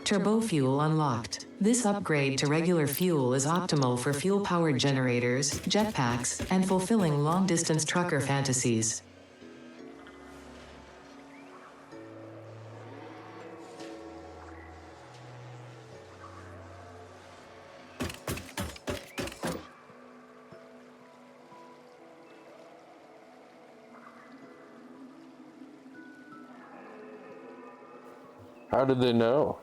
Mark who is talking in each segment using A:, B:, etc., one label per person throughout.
A: Turbo fuel unlocked. This upgrade to regular fuel is optimal for fuel-powered generators, jetpacks, and fulfilling long-distance trucker fantasies.
B: How did they know?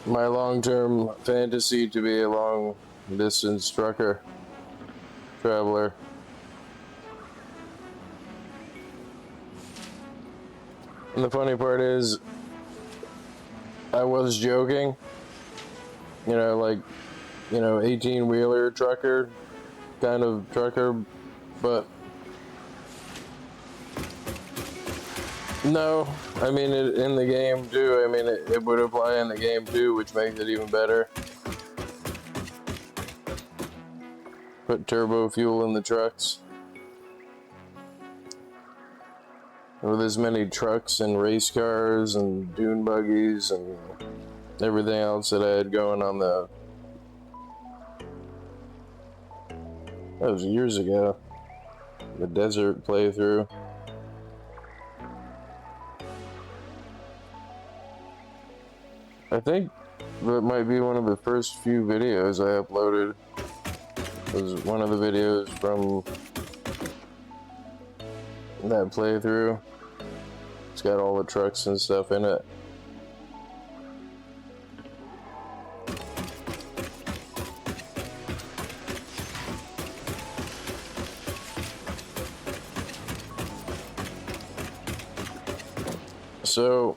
B: My long-term fantasy to be a long-distance trucker traveler. And the funny part is, I was joking, you know, like, 18-wheeler trucker, kind of trucker, but no, I mean, in the game too, I mean, it would apply in the game too, which makes it even better. Put turbo fuel in the trucks. With as many trucks and race cars and dune buggies and everything else that I had going on the... That was years ago. The desert playthrough. I think that might be one of the first few videos I uploaded. It was one of the videos from that playthrough. It's got all the trucks and stuff in it. So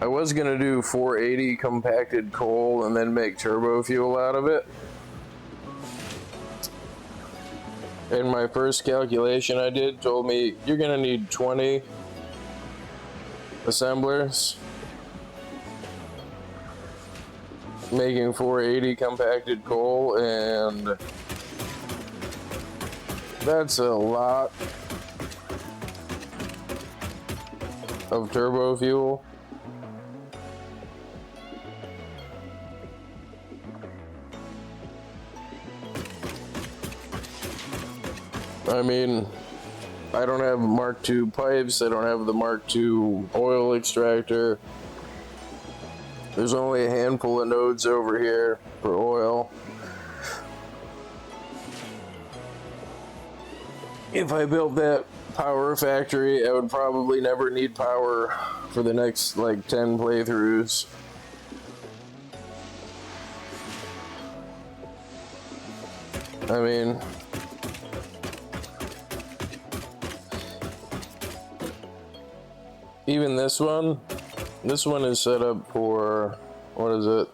B: I was gonna do 480 compacted coal and then make turbo fuel out of it. And my first calculation I did told me you're gonna need 20 assemblers making 480 compacted coal, and that's a lot of turbo fuel. I mean, I don't have Mark II pipes, I don't have the Mark II oil extractor. There's only a handful of nodes over here for oil. If I built that power factory, I would probably never need power for the next like 10 playthroughs. I mean, even this one is set up for, what is it,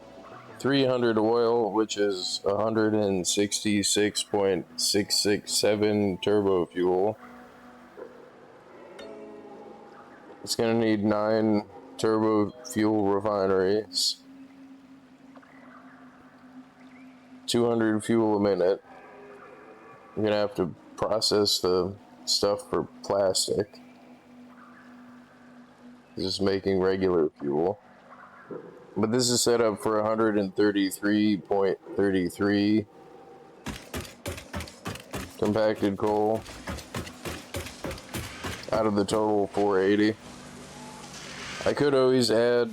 B: 300 oil, which is 166.667 turbo fuel. It's gonna need 9 turbo fuel refineries, 200 fuel a minute. You're gonna have to process the stuff for plastic. Just making regular fuel. But this is set up for 133.33 compacted coal out of the total 480. I could always add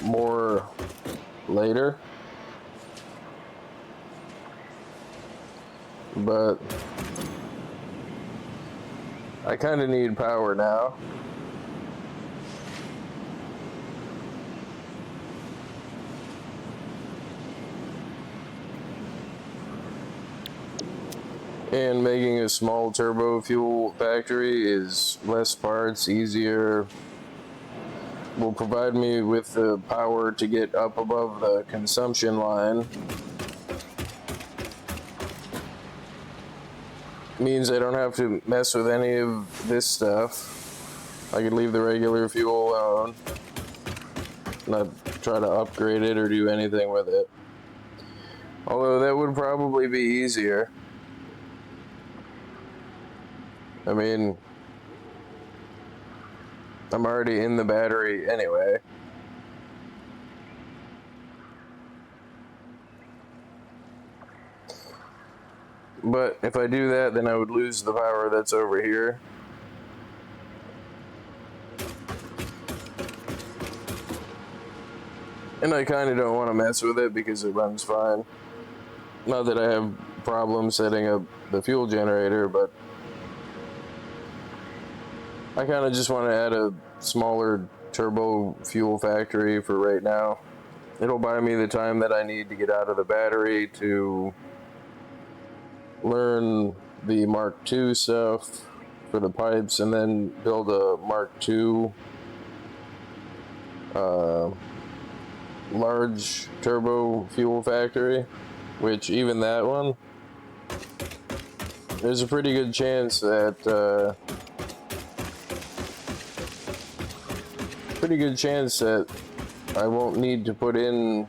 B: more later, but I kind of need power now. And making a small turbo fuel factory is less parts, easier, will provide me with the power to get up above the consumption line. Means I don't have to mess with any of this stuff. I could leave the regular fuel alone, not try to upgrade it or do anything with it. Although that would probably be easier. I mean, I'm already in the battery anyway. But if I do that, then I would lose the power that's over here. And I kind of don't want to mess with it because it runs fine. Not that I have problems setting up the fuel generator, but I kind of just want to add a smaller turbo fuel factory for right now. It'll buy me the time that I need to get out of the battery to learn the Mark II stuff for the pipes, and then build a Mark II large turbo fuel factory, which even that one, there's a pretty good chance that I won't need to put in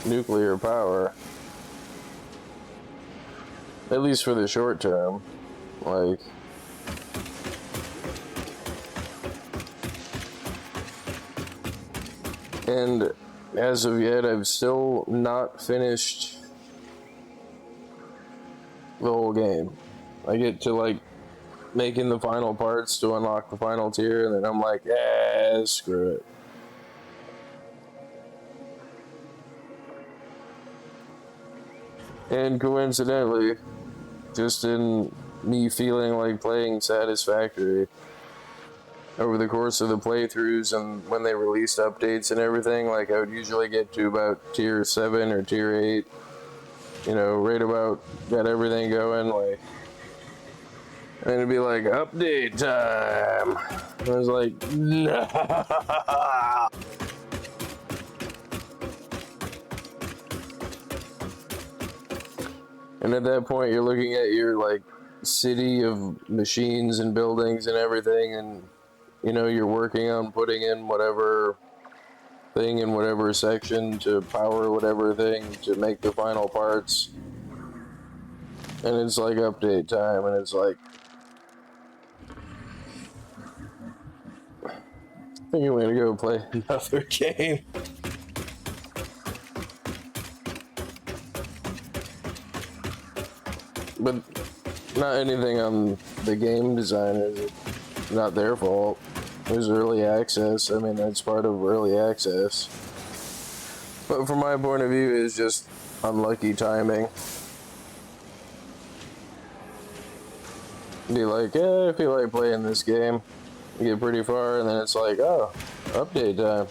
B: nuclear power, at least for the short term. Like, and as of yet, I've still not finished the whole game. I get to like making the final parts to unlock the final tier, and then I'm like, yeah, screw it. And coincidentally, just in me feeling like playing Satisfactory over the course of the playthroughs and when they released updates and everything, like I would usually get to about tier 7 or tier 8, you know, right about got everything going, like, and it'd be like, update time. And I was like, no. And at that point, you're looking at your like city of machines and buildings and everything, and you know, you're working on putting in whatever thing in whatever section to power whatever thing to make the final parts. And it's like update time, and it's like, I think I'm gonna go play another game. But not anything on the game designers. It's not their fault. It was early access. I mean, that's part of early access. But from my point of view, it's just unlucky timing. Be like, yeah, I feel like playing this game. You get pretty far, and then it's like, oh, update time.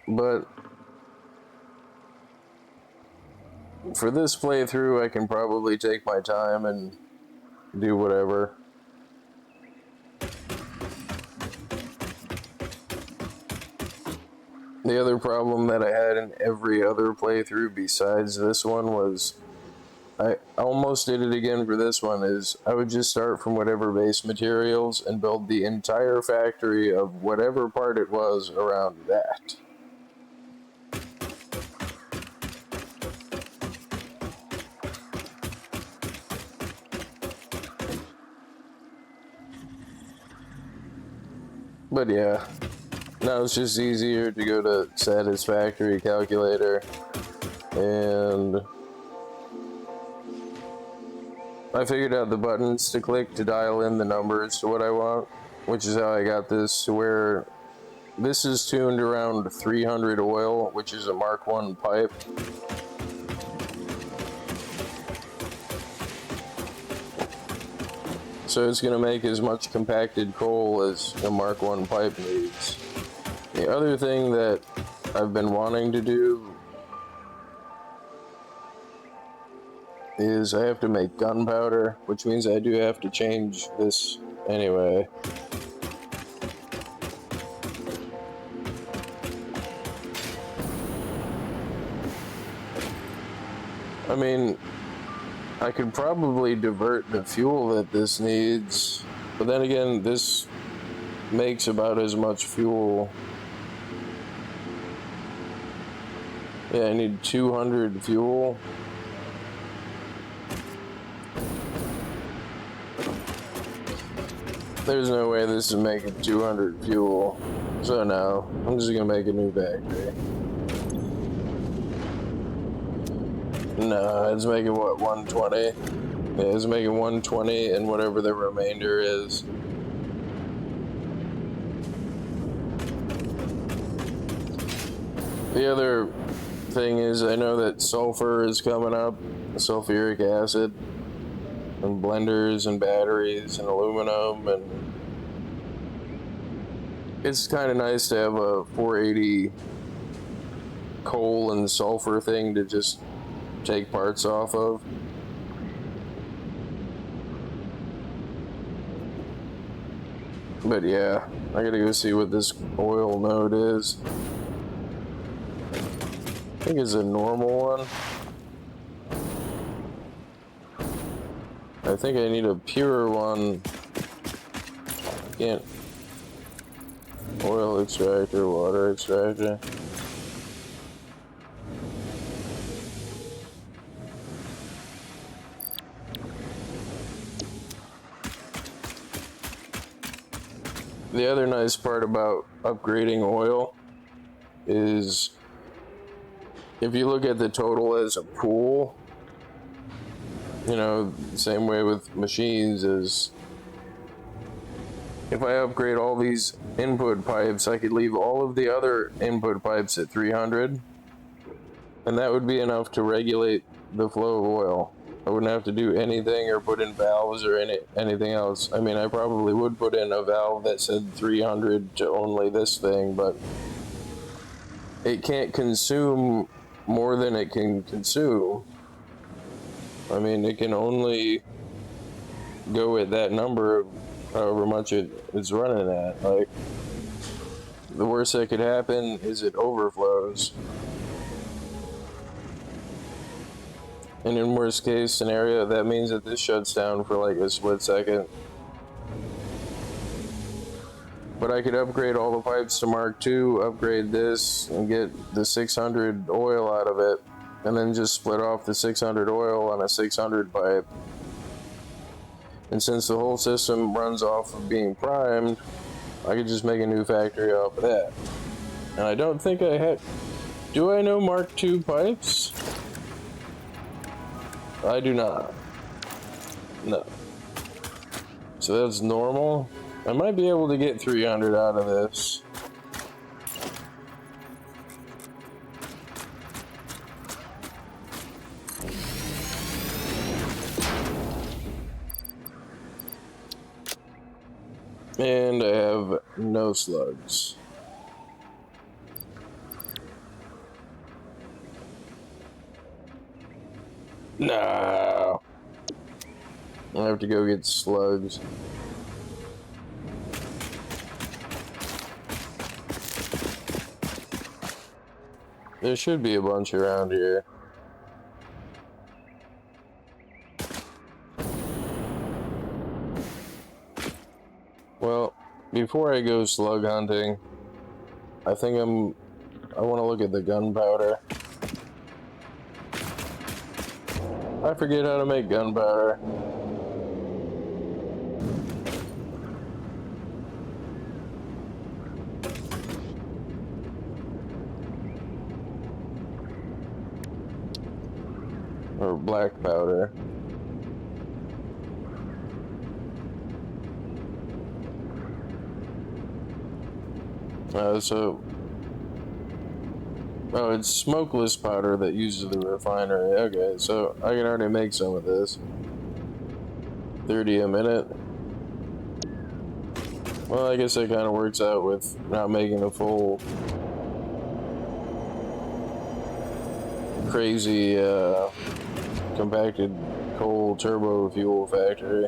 B: But for this playthrough, I can probably take my time and do whatever. The other problem that I had in every other playthrough besides this one was, I almost did it again for this one, is I would just start from whatever base materials and build the entire factory of whatever part it was around that. But yeah, now it's just easier to go to Satisfactory calculator, and I figured out the buttons to click to dial in the numbers to what I want, which is how I got this to where this is tuned around 300 oil, which is a Mark I pipe. So it's going to make as much compacted coal as a Mark I pipe needs. The other thing that I've been wanting to do is I have to make gunpowder, which means I do have to change this anyway. I mean, I could probably divert the fuel that this needs But then again, this makes about as much fuel. Yeah, I need 200 fuel. There's no way this is making 200 fuel. So no, I'm just gonna make a new factory. No, it's making what, 120? Yeah, it's making 120 and whatever the remainder is. The other thing is, I know that sulfur is coming up, sulfuric acid, and blenders and batteries and aluminum, and it's kind of nice to have a 480 coal and sulfur thing to just take parts off of. But yeah, I gotta go see what this oil node is. I think it's a normal one. I think I need a pure one. Can't. Oil extractor, water extractor. The other nice part about upgrading oil is if you look at the total as a pool, you know, same way with machines, is if I upgrade all these input pipes, I could leave all of the other input pipes at 300, and that would be enough to regulate the flow of oil. I wouldn't have to do anything or put in valves or anything else. I mean, I probably would put in a valve that said 300 to only this thing, but it can't consume more than it can consume. I mean, it can only go at that number, however much it's running at. Like, the worst that could happen is it overflows. And in worst case scenario, that means that this shuts down for like a split second. But I could upgrade all the pipes to Mark II, upgrade this, and get the 600 oil out of it, and then just split off the 600 oil on a 600 pipe. And since the whole system runs off of being primed, I could just make a new factory off of that. And I don't think I had... Do I know Mark II pipes? I do not. No. So that's normal. I might be able to get 300 out of this. And I have no slugs. No. I have to go get slugs. There should be a bunch around here. Well, before I go slug hunting, I think I want to look at the gunpowder. I forget how to make gunpowder. Or black powder. Oh, it's smokeless powder that uses the refinery. Okay, so I can already make some of this. 30 a minute. Well, I guess that kind of works out with not making a full crazy compacted coal turbo fuel factory.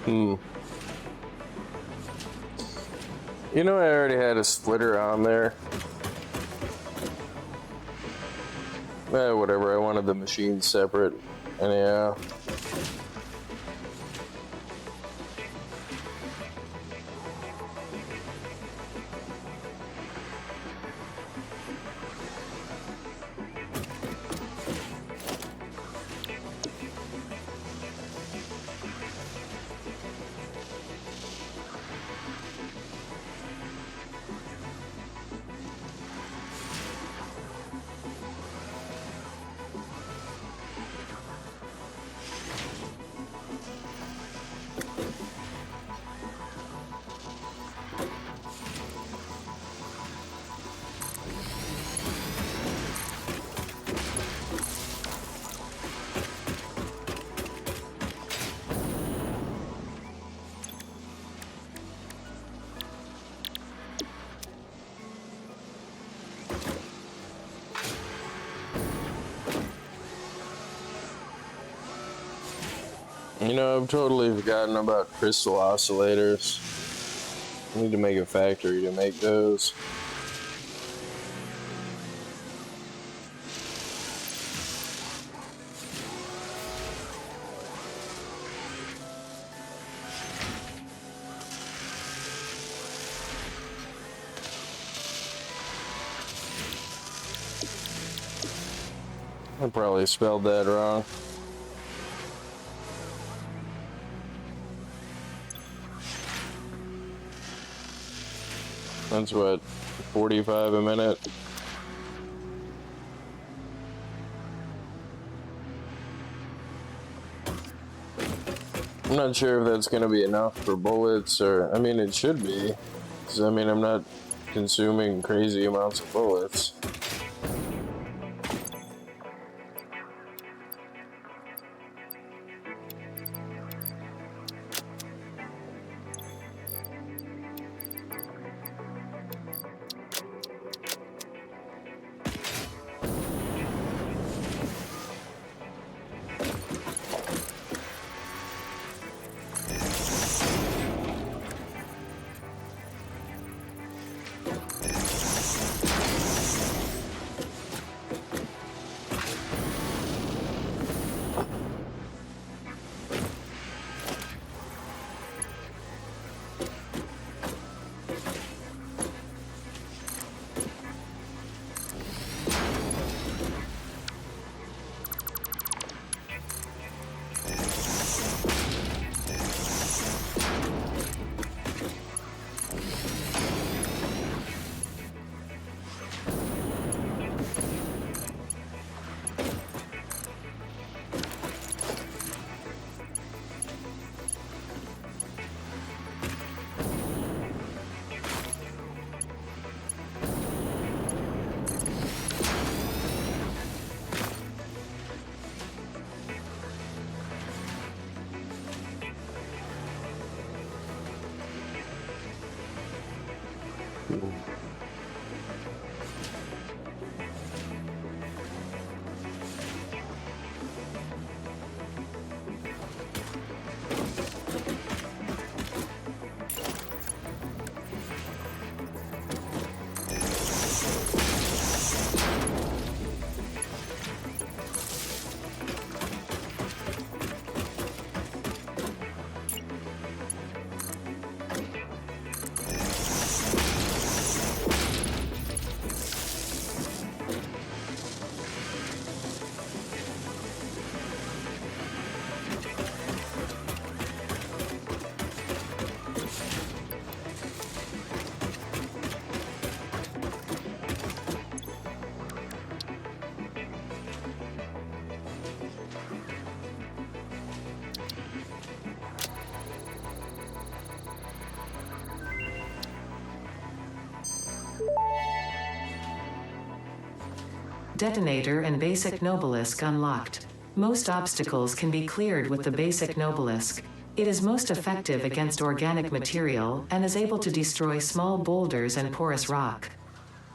B: You know, I already had a splitter on there. Whatever, I wanted the machine separate. And yeah. You know, I've totally forgotten about crystal oscillators. I need to make a factory to make those. I probably spelled that wrong. That's what, 45 a minute? I'm not sure if that's going to be enough for bullets, or, I mean, it should be. Because, I mean, I'm not consuming crazy amounts of bullets.
A: Detonator and Basic Nobelisk unlocked. Most obstacles can be cleared with the Basic Nobelisk. It is most effective against organic material and is able to destroy small boulders and porous rock.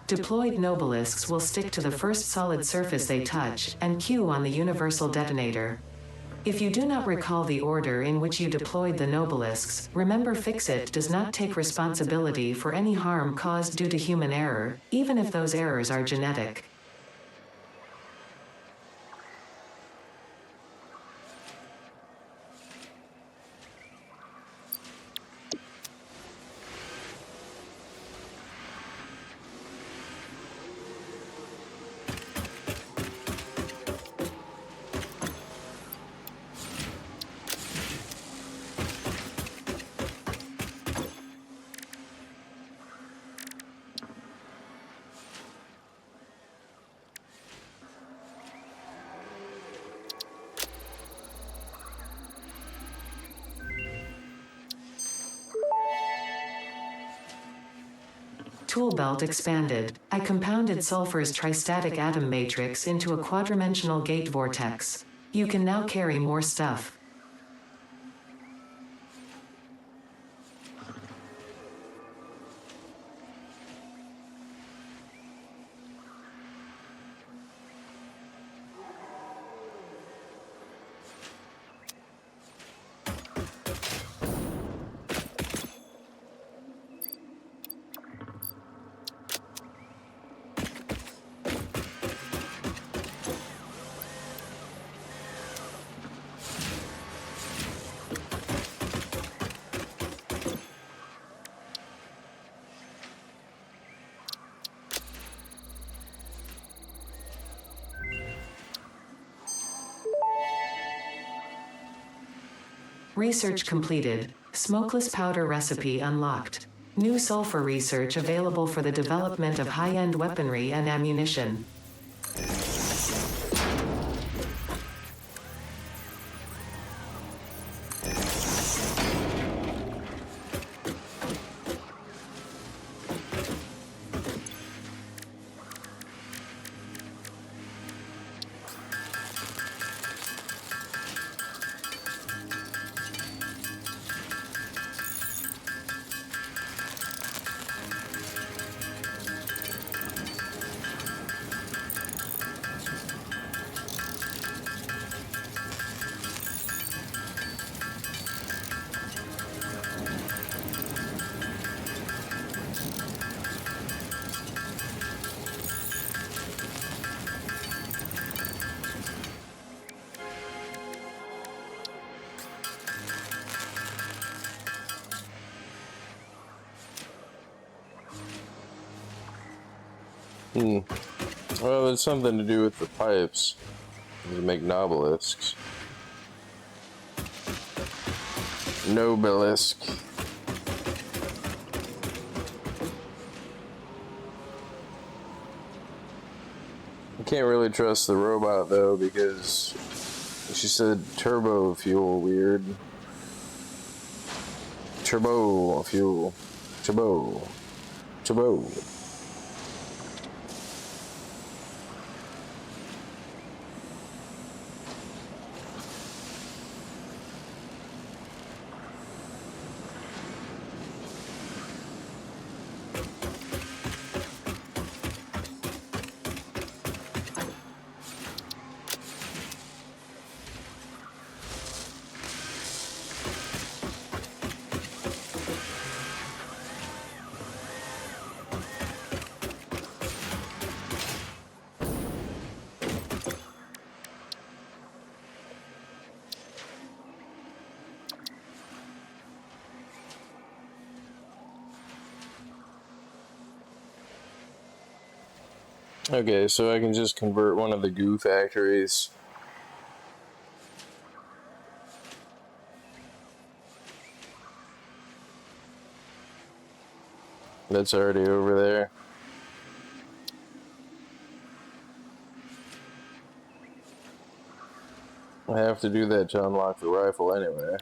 A: Deployed Nobelisks will stick to the first solid surface they touch and cue on the universal detonator. If you do not recall the order in which you deployed the Nobelisks, remember Fixit does not take responsibility for any harm caused due to human error, even if those errors are genetic. Tool belt expanded. I compounded sulfur's tristatic atom matrix into a quadrimensional gate vortex. You can now carry more stuff. Research completed. Smokeless powder recipe unlocked. New sulfur research available for the development of high-end weaponry and ammunition.
B: Well, it's something to do with the pipes. To make nobelisks. Nobelisk. I can't really trust the robot though because she said turbo fuel weird. Turbo fuel. Turbo. Turbo. Okay, so I can just convert one of the goo factories. That's already over there. I have to do that to unlock the rifle anyway.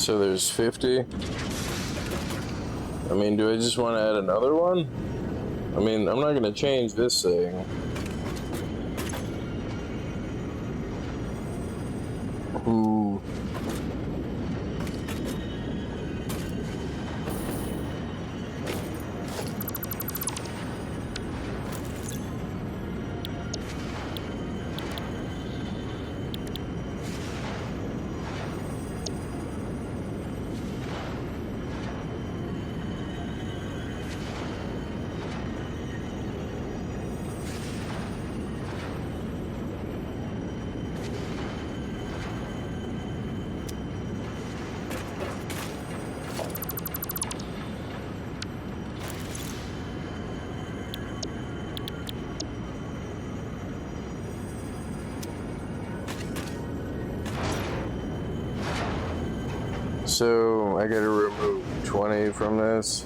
B: So there's 50. I mean, do I just want to add another one? I mean, I'm not going to change this thing. Ooh. So I gotta remove 20 from this.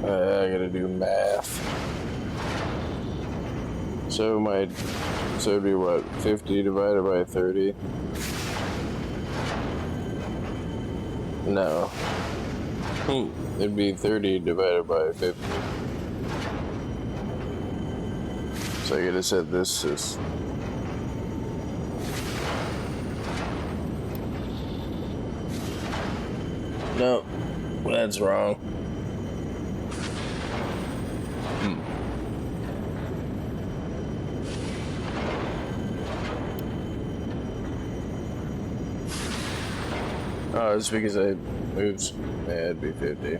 B: I gotta do math. So it'd be what, 50 divided by 30? No. It'd be 30 divided by 50. So I gotta set this as... No, that's wrong. Oh, it's because I moved. Yeah, it'd be 50.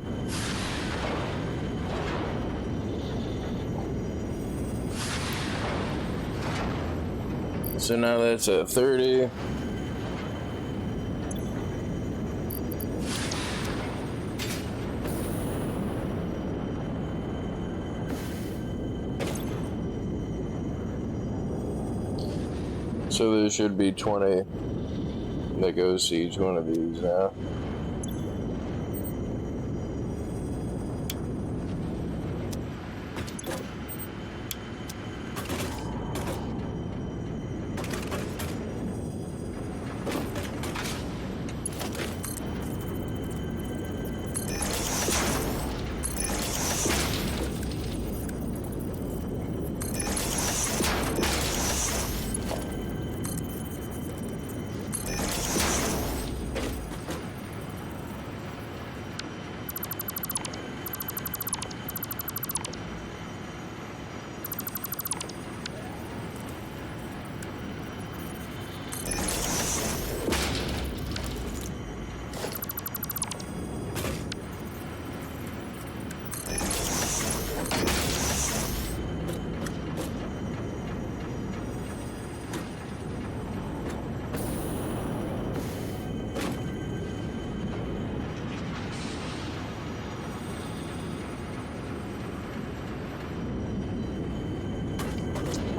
B: So now that's at 30. So there should be 20 that goes to each one of these now.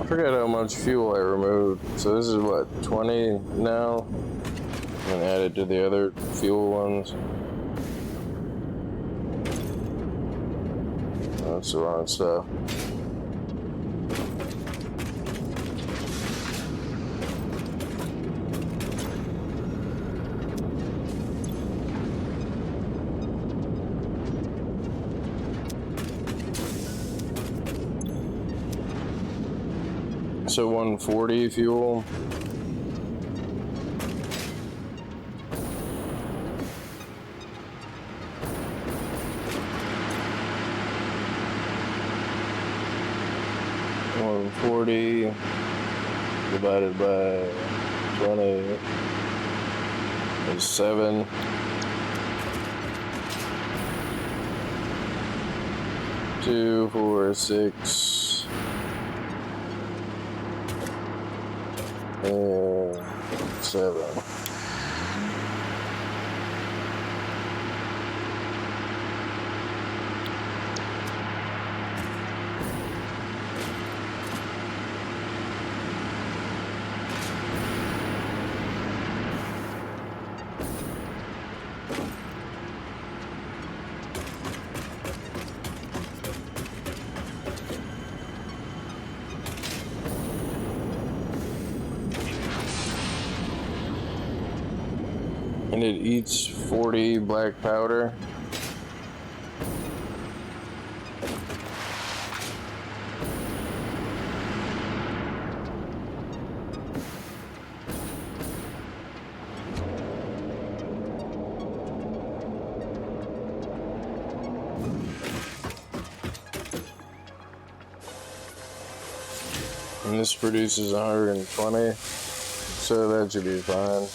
B: I forgot how much fuel I removed. So this is what, 20 now? And add it to the other fuel ones. That's the wrong stuff. So 140 fuel. $140 divided by 20 is 7. Two, 4, 6, and 7. And it eats 40 black powder. And this produces 120, so that should be fine.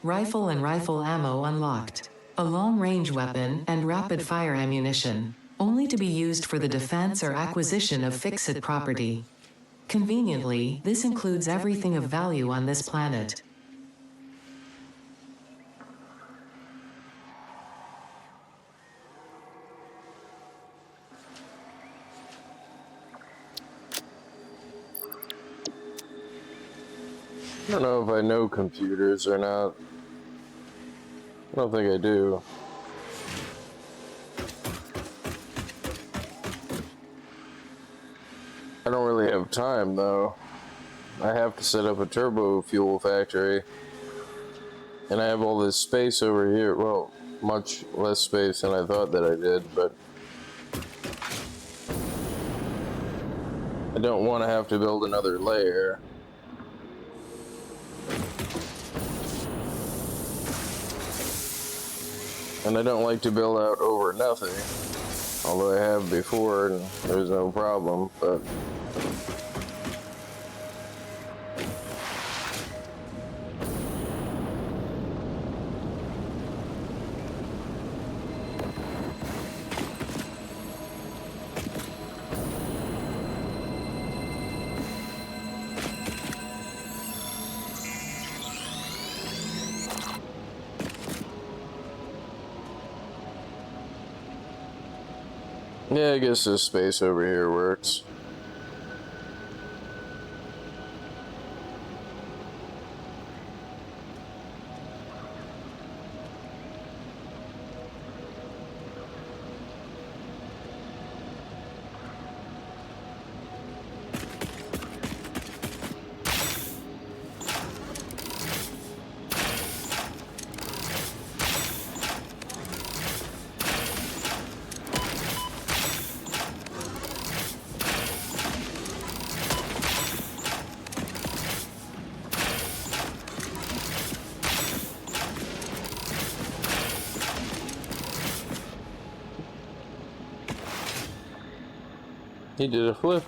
A: Rifle and rifle ammo unlocked. A long-range weapon and rapid-fire ammunition, only to be used for the defense or acquisition of fixed property. Conveniently, this includes everything of value on this planet.
B: I don't know if I know computers or not. I don't think I do. I don't really have time though. I have to set up a turbo fuel factory. And I have all this space over here. Well, much less space than I thought that I did, but I don't want to have to build another layer. And I don't like to build out over nothing, although I have before and there's no problem, but yeah, I guess this space over here works. He did a flip.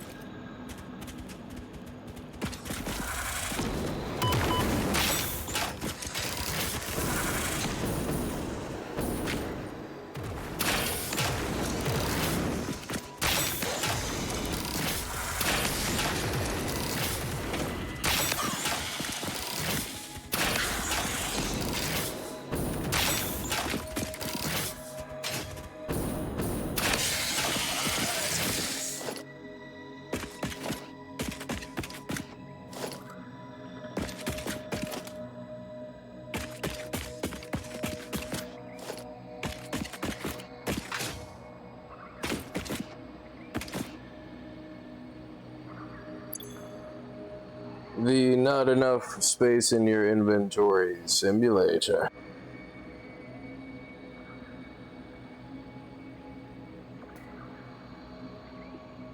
B: The not enough space in your inventory simulator.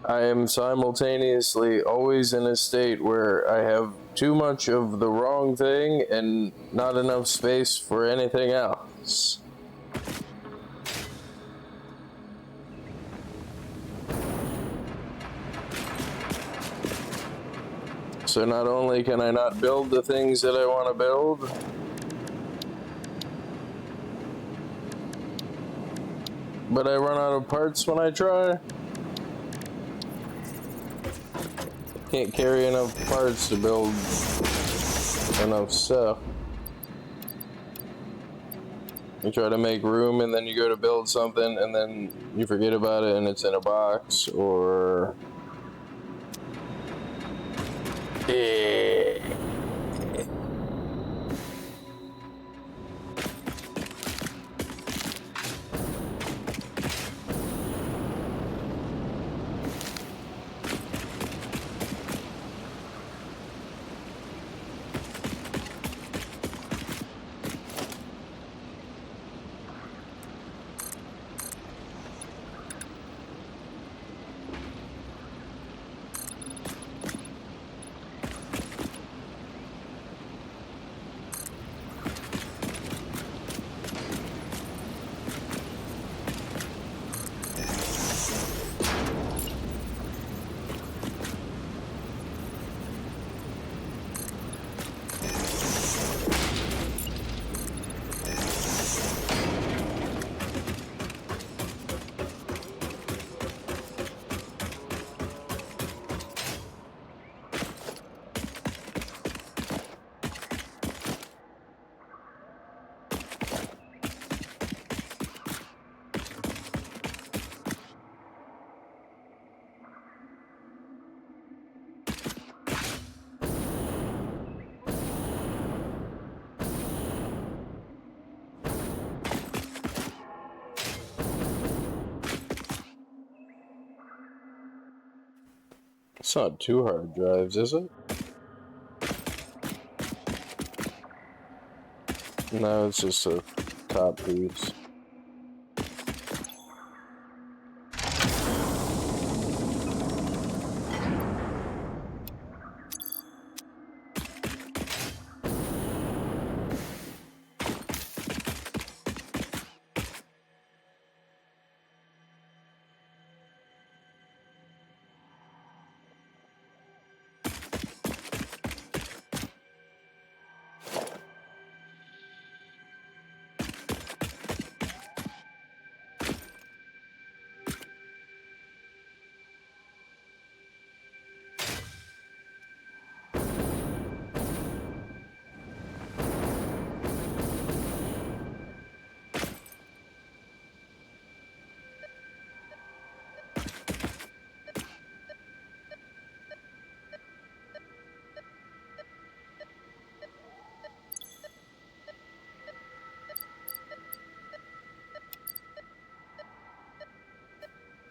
B: I am simultaneously always in a state where I have too much of the wrong thing and not enough space for anything else. So not only can I not build the things that I want to build, but I run out of parts when I try. Can't carry enough parts to build enough stuff. You try to make room and then you go to build something and then you forget about it and it's in a box, or it's not 2 hard drives, is it? No, it's just a top piece.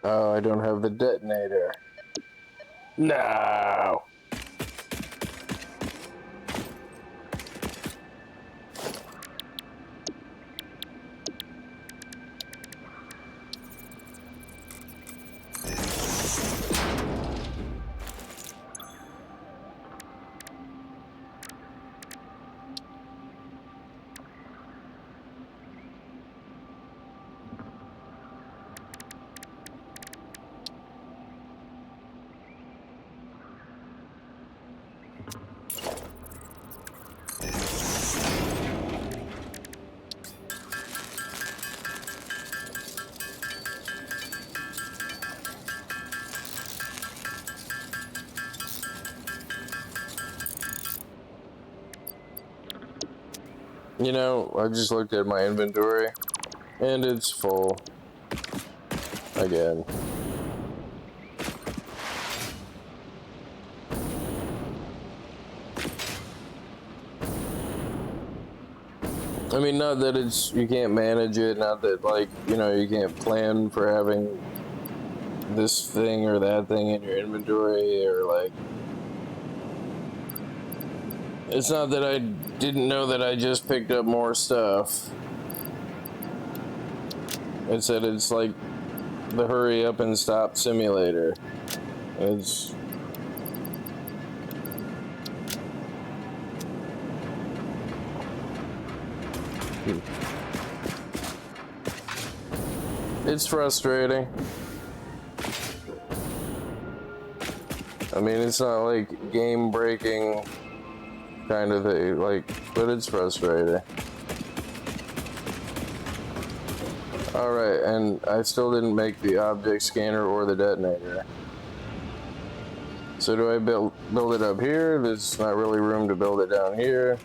B: Oh, I don't have the detonator. No! You know, I just looked at my inventory, and it's full. Again. I mean, not that it's, you can't manage it, not that, like, you know, you can't plan for having this thing or that thing in your inventory, or, like, It's not that I didn't know that I just picked up more stuff. It said it's like the hurry up and stop simulator. It's frustrating. I mean, it's not like game breaking kind of thing, like, but it's frustrating. Alright, and I still didn't make the object scanner or the detonator. So do I build it up here? There's not really room to build it down here.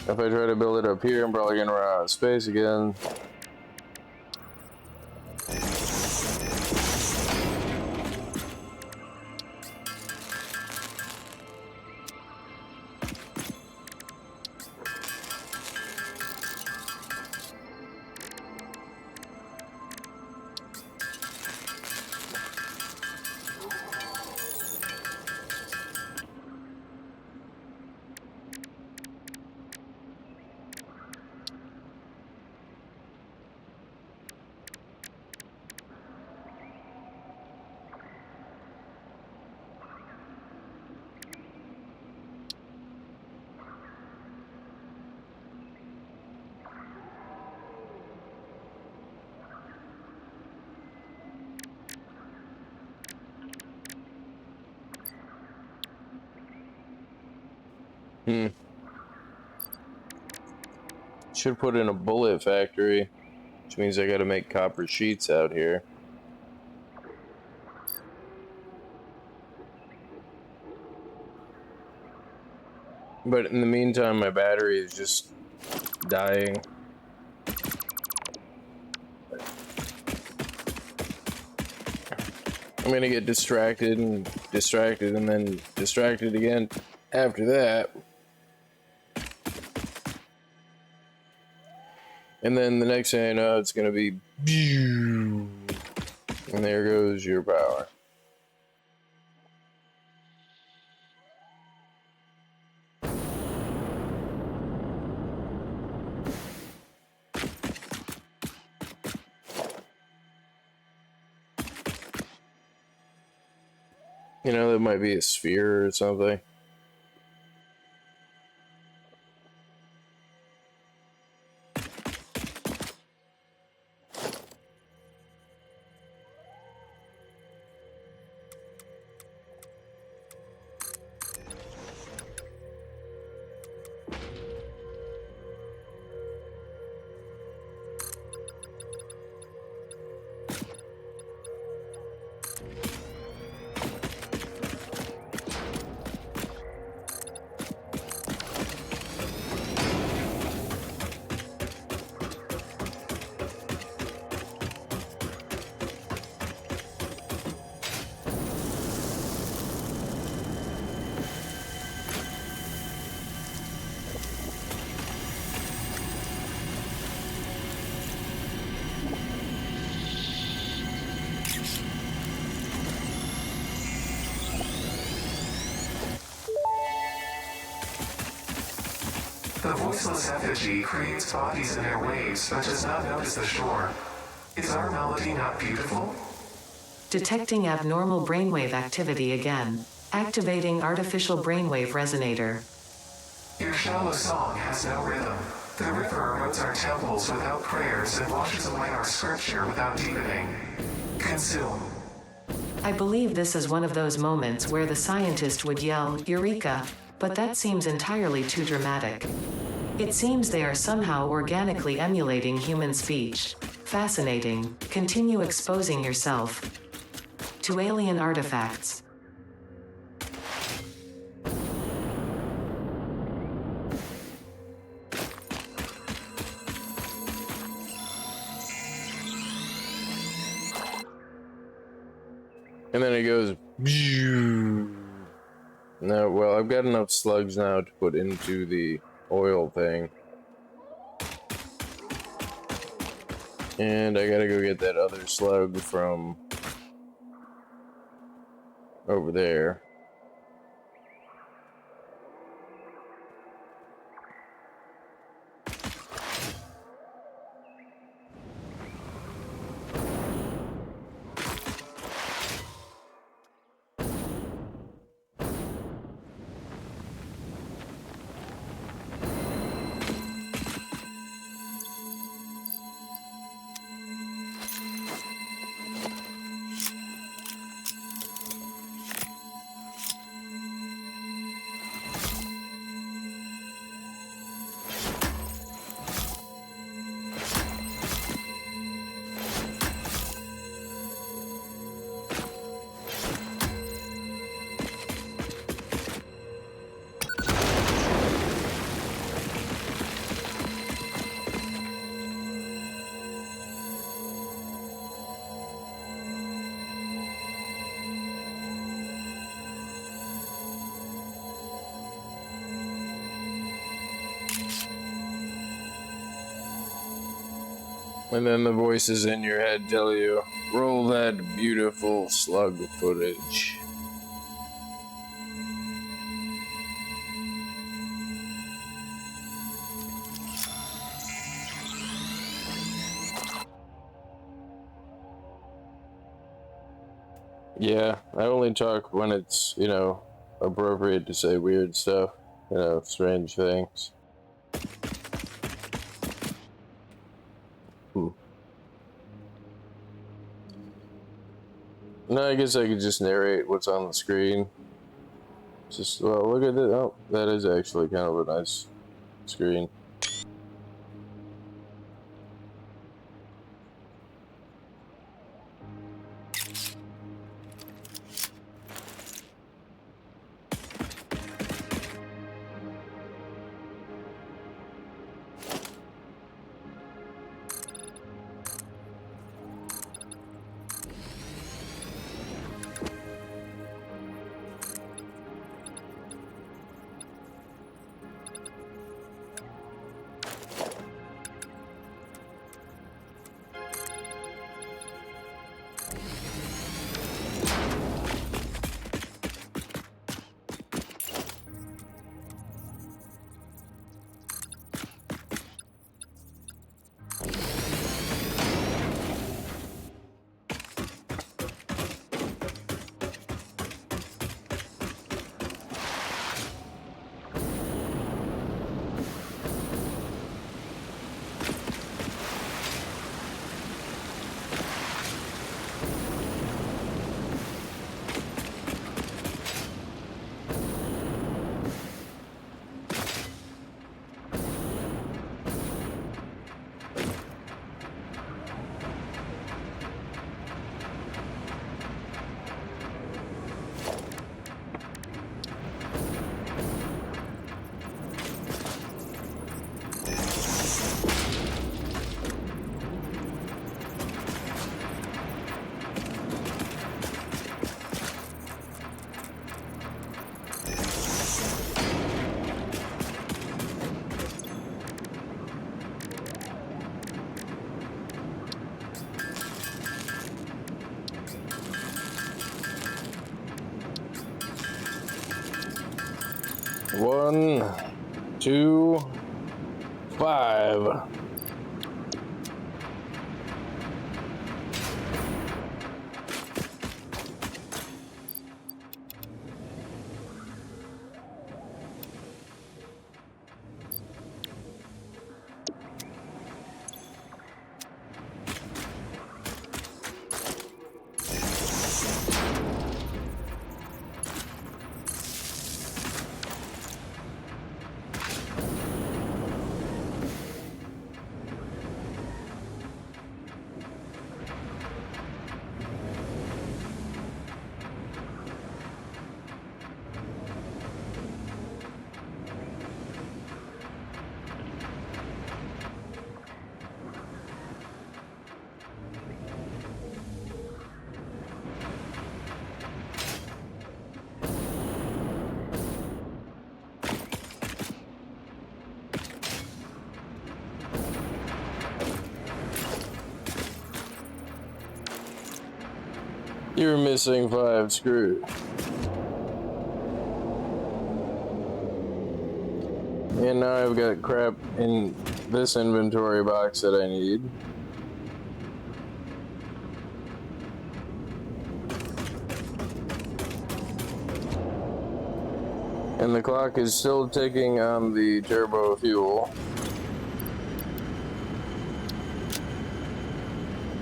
B: If I try to build it up here, I'm probably gonna run out of space again. Should put in a bullet factory, which means I gotta make copper sheets out here. But in the meantime, my battery is just dying. I'm gonna get distracted and then distracted again after that. And then the next thing I know, it's gonna be, and there goes your power. You know, that might be a sphere or something.
C: The voiceless effigy creates bodies in air waves but does not notice the shore. Is our melody not beautiful?
A: Detecting abnormal brainwave activity again. Activating artificial brainwave resonator.
C: Your shallow song has no rhythm. The river erodes our temples without prayers and washes away our scripture without deepening. Consume.
A: I believe this is one of those moments where the scientist would yell, "Eureka!" But that seems entirely too dramatic. It seems they are somehow organically emulating human speech. Fascinating. Continue exposing yourself to alien artifacts.
B: And then it goes. No, well, I've got enough slugs now to put into the oil thing. And I gotta go get that other slug from over there. And then the voices in your head tell you, roll that beautiful slug footage. Yeah, I only talk when it's, appropriate to say weird stuff, strange things. No, I guess I could just narrate what's on the screen. Just, well, look at it. Oh, that is actually kind of a nice screen. One, 2, 5. You're missing 5 screws. And now I've got crap in this inventory box that I need. And the clock is still ticking on the turbo fuel.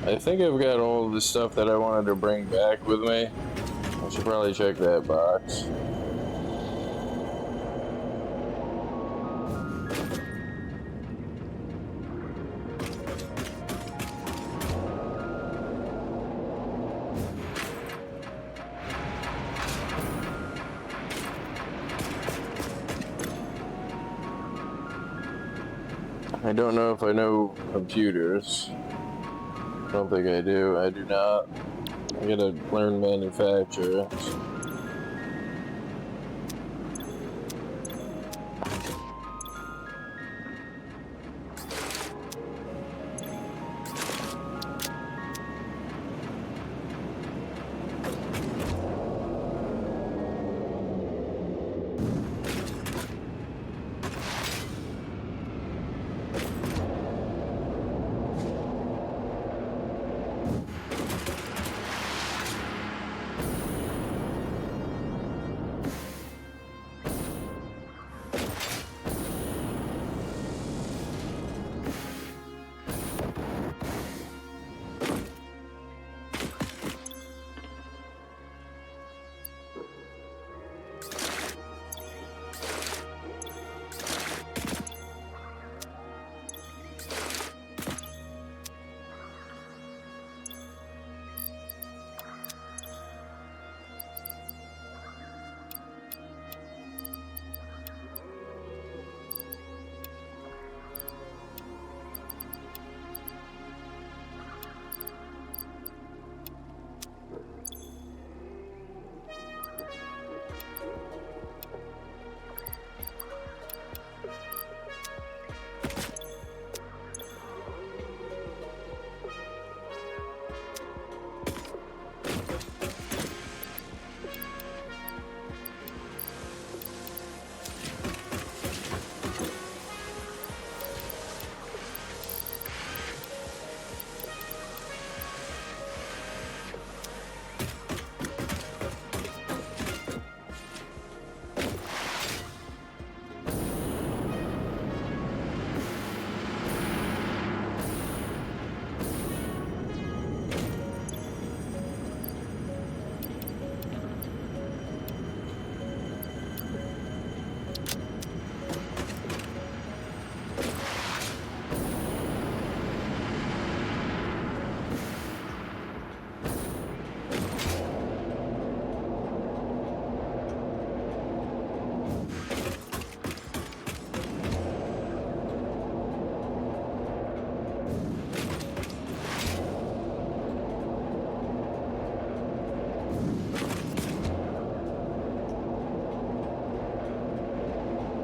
B: I think I've got all of the stuff that I wanted to bring back with me. I should probably check that box. I don't know if I know computers. I don't think I do. I do not. I gotta learn manufacture.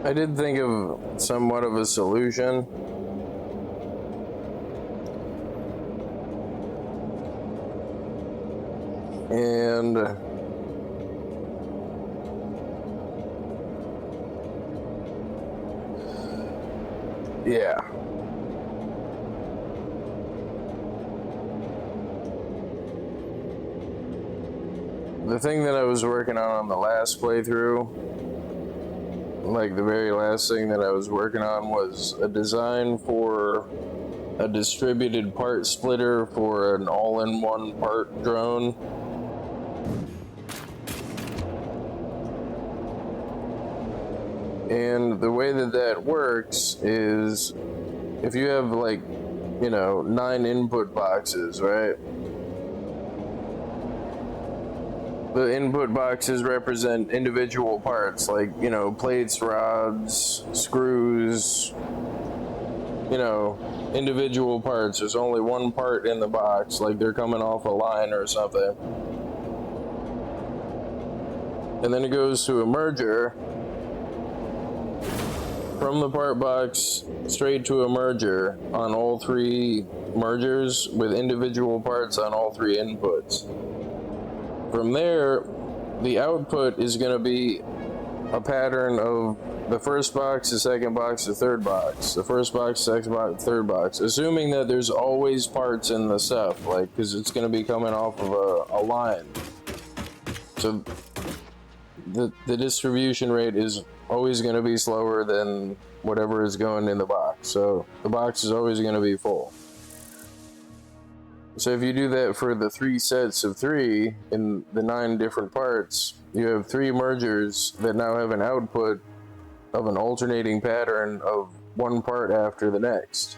B: I did think of somewhat of a solution. And yeah. The thing that I was working on the last playthrough, like the very last thing that I was working on, was a design for a distributed part splitter for an all-in-one part drone. And the way that that works is if you have, like, you know, 9 input boxes, right? The input boxes represent individual parts, like, you know, plates, rods, screws, you know, individual parts. There's only one part in the box, like they're coming off a line or something. And then it goes to a merger. From the part box straight to a merger on all 3 mergers with individual parts on all 3 inputs. From there, the output is going to be a pattern of the first box, the second box, the third box, the first box, second box, third box, assuming that there's always parts in the stuff, like, because it's going to be coming off of a line. So the distribution rate is always going to be slower than whatever is going in the box. So the box is always going to be full. So if you do that for the 3 sets of 3 in the 9 different parts, you have 3 mergers that now have an output of an alternating pattern of one part after the next.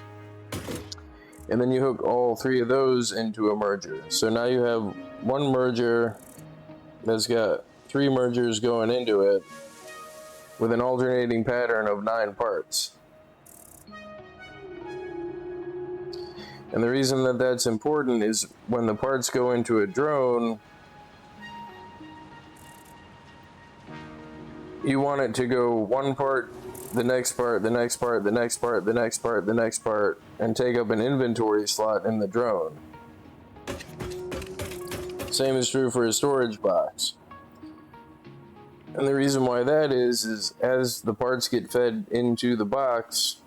B: And then you hook all 3 of those into a merger. So now you have one merger that's got 3 mergers going into it with an alternating pattern of 9 parts. And the reason that that's important is when the parts go into a drone, you want it to go one part, the next part, the next part, the next part, the next part, the next part, and take up an inventory slot in the drone. Same is true for a storage box. And the reason why that is as the parts get fed into the box,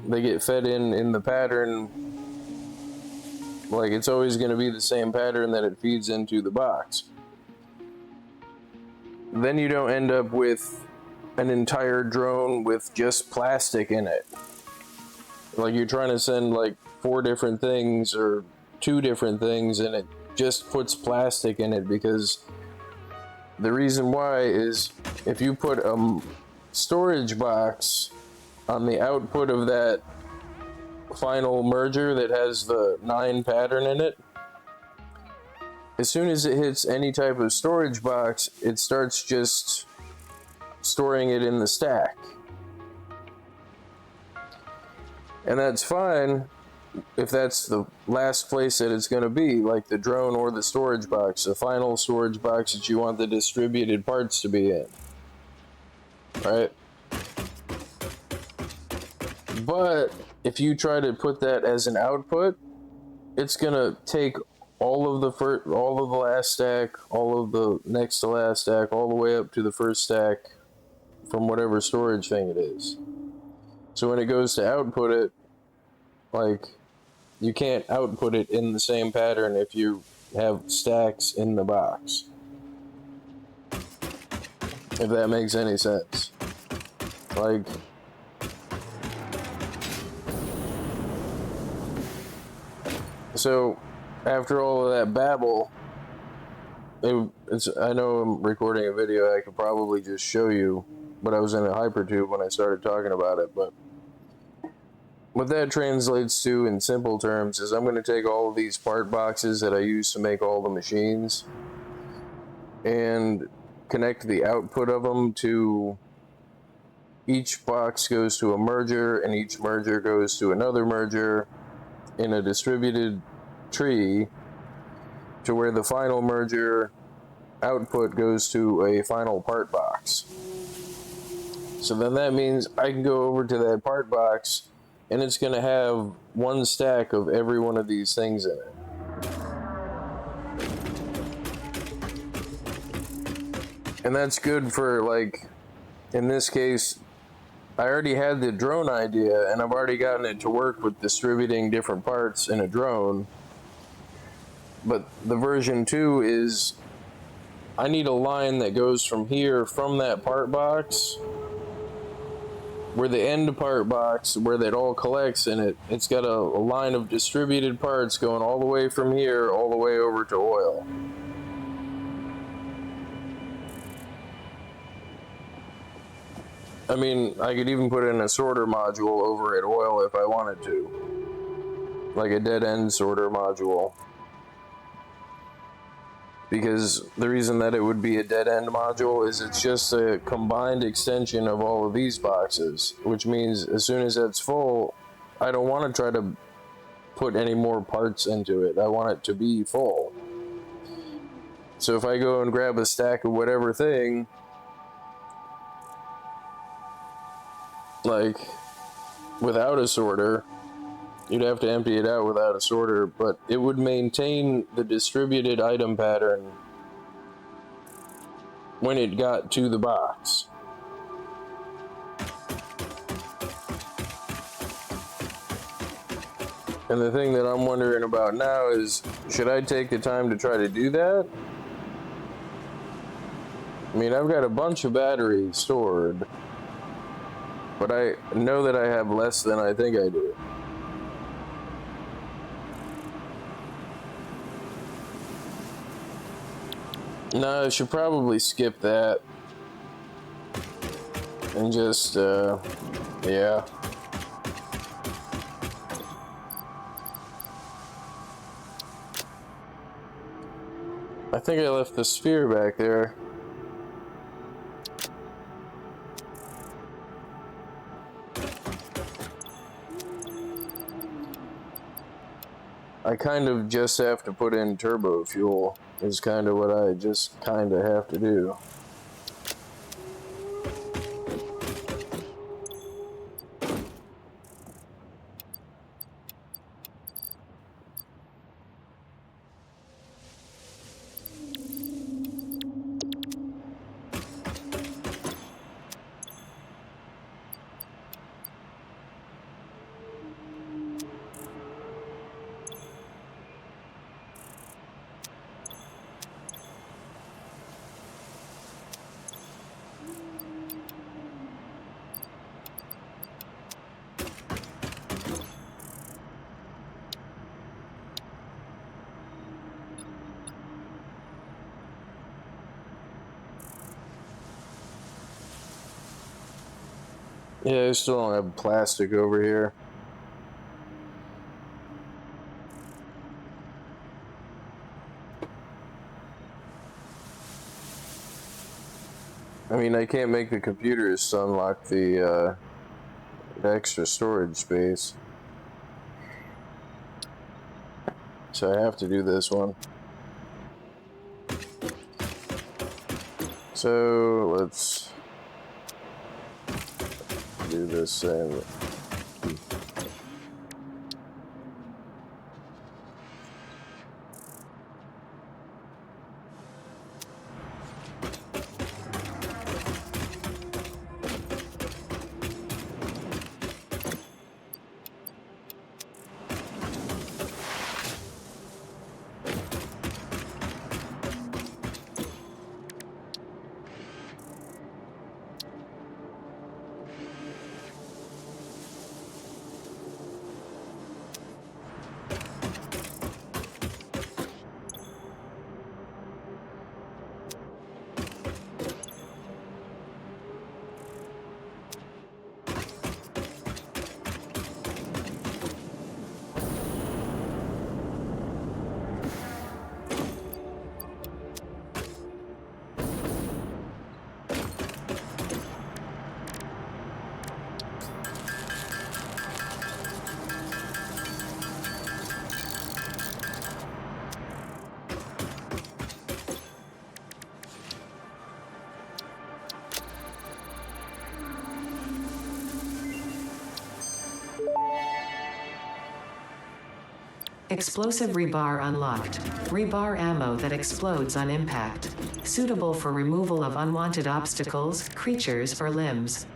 B: they get fed in the pattern. Like, it's always going to be the same pattern that it feeds into the box. Then you don't end up with an entire drone with just plastic in it. Like, you're trying to send like 4 different things or 2 different things and it just puts plastic in it, because the reason why is if you put a storage box on the output of that final merger that has the 9 pattern in it, as soon as it hits any type of storage box, it starts just storing it in the stack. And that's fine if that's the last place that it's going to be, like the drone or the storage box, the final storage box that you want the distributed parts to be in. Right? But if you try to put that as an output, it's going to take all of the last stack, all of the next to last stack, all the way up to the first stack from whatever storage thing it is. So when it goes to output it, like, you can't output it in the same pattern if you have stacks in the box. If that makes any sense. Like, so after all of that babble, I know I'm recording a video, I could probably just show you, but I was in a hypertube when I started talking about it. But what that translates to in simple terms is I'm going to take all of these part boxes that I use to make all the machines and connect the output of them to each box goes to a merger, and each merger goes to another merger in a distributed tree to where the final merger output goes to a final part box. So then that means I can go over to that part box and it's going to have one stack of every one of these things in it. And that's good for, like, in this case, I already had the drone idea and I've already gotten it to work with distributing different parts in a drone. But the version 2 is I need a line that goes from here, from that part box, where the end part box, where that all collects in it, it's got a line of distributed parts going all the way from here, all the way over to oil. I mean, I could even put in a sorter module over at oil if I wanted to. Like a dead end sorter module. Because the reason that it would be a dead end module is it's just a combined extension of all of these boxes, which means as soon as that's full, I don't want to try to put any more parts into it. I want it to be full. So if I go and grab a stack of whatever thing, like without a sorter, you'd have to empty it out without a sorter, but it would maintain the distributed item pattern when it got to the box. And the thing that I'm wondering about now is, should I take the time to try to do that? I mean, I've got a bunch of batteries stored, but I know that I have less than I think I do. No, I should probably skip that and just, yeah. I think I left the sphere back there. I kind of just have to put in turbo fuel, is kind of what I just kind of have to do. Yeah, I still don't have plastic over here. I mean, I can't make the computers to unlock the extra storage space. So I have to do this one. So let's do this same.
A: Explosive rebar unlocked. Rebar ammo that explodes on impact. Suitable for removal of unwanted obstacles, creatures, or limbs.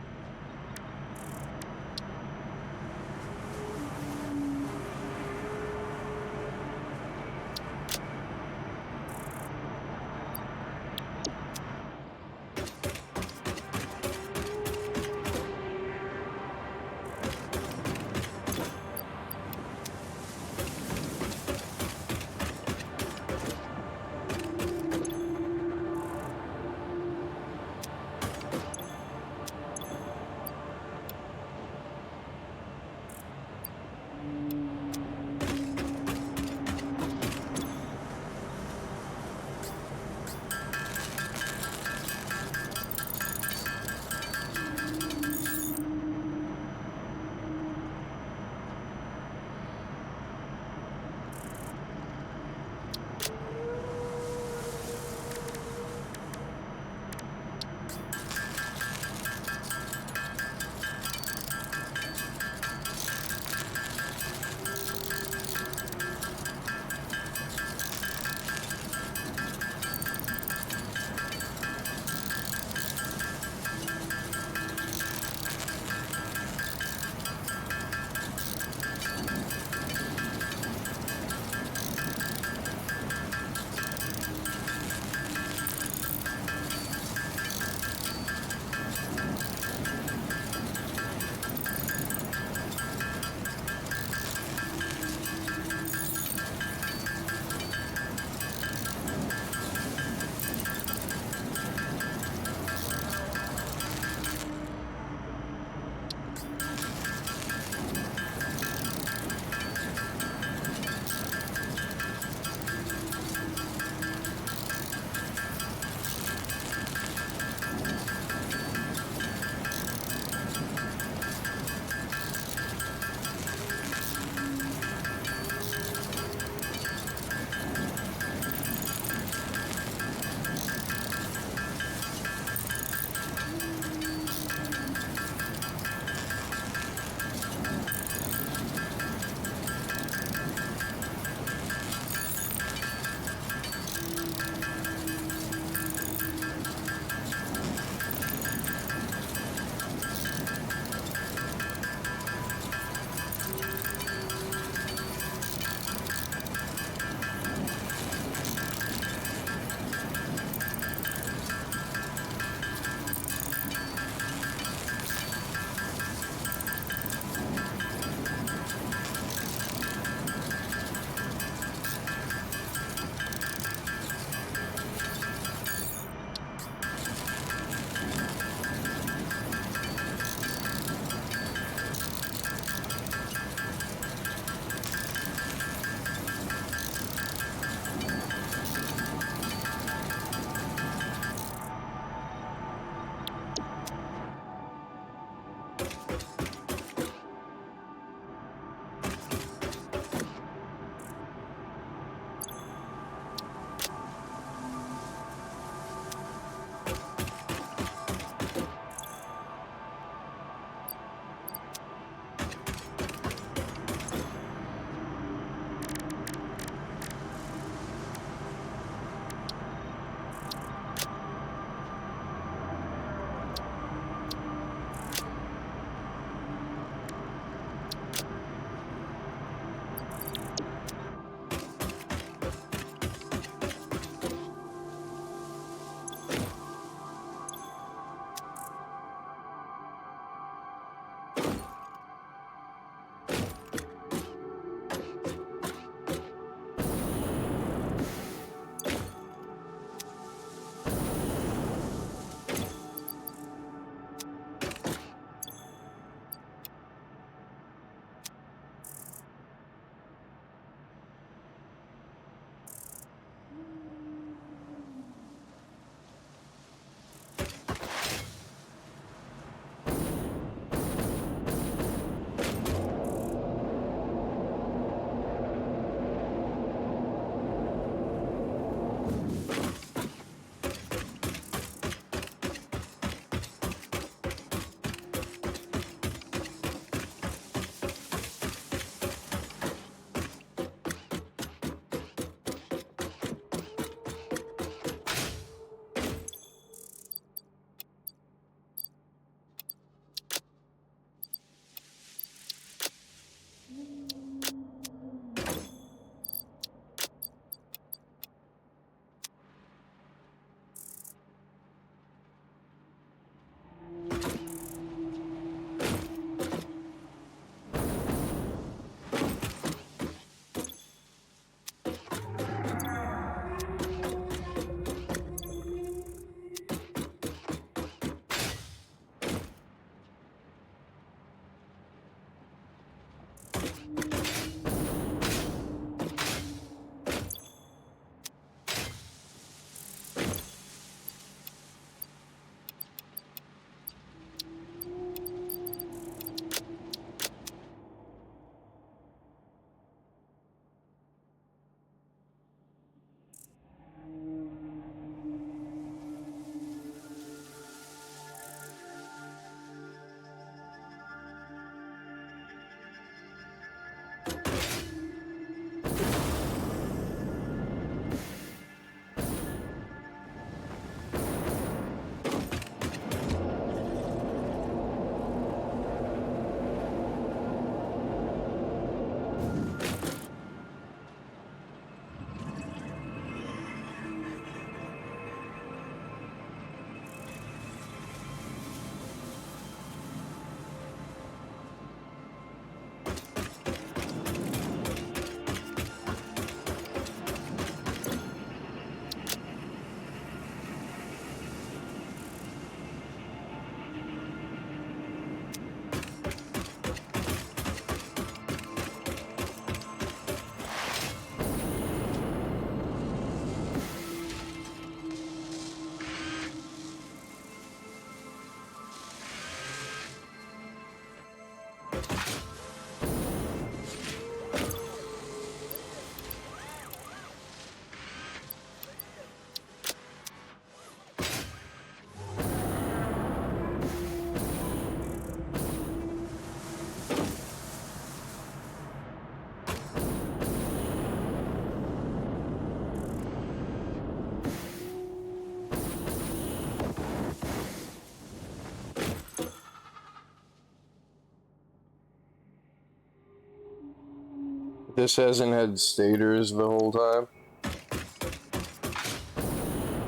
B: This hasn't had stators the whole time.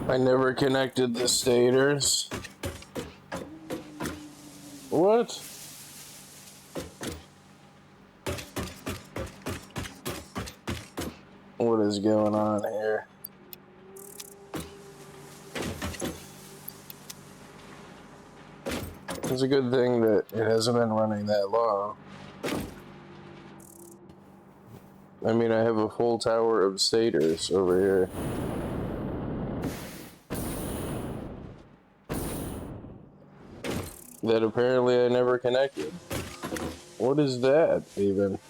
B: I never connected the stators. What? What is going on here? It's a good thing that it hasn't been running that long. I mean, I have a full tower of stators over here. That apparently I never connected. What is that, even?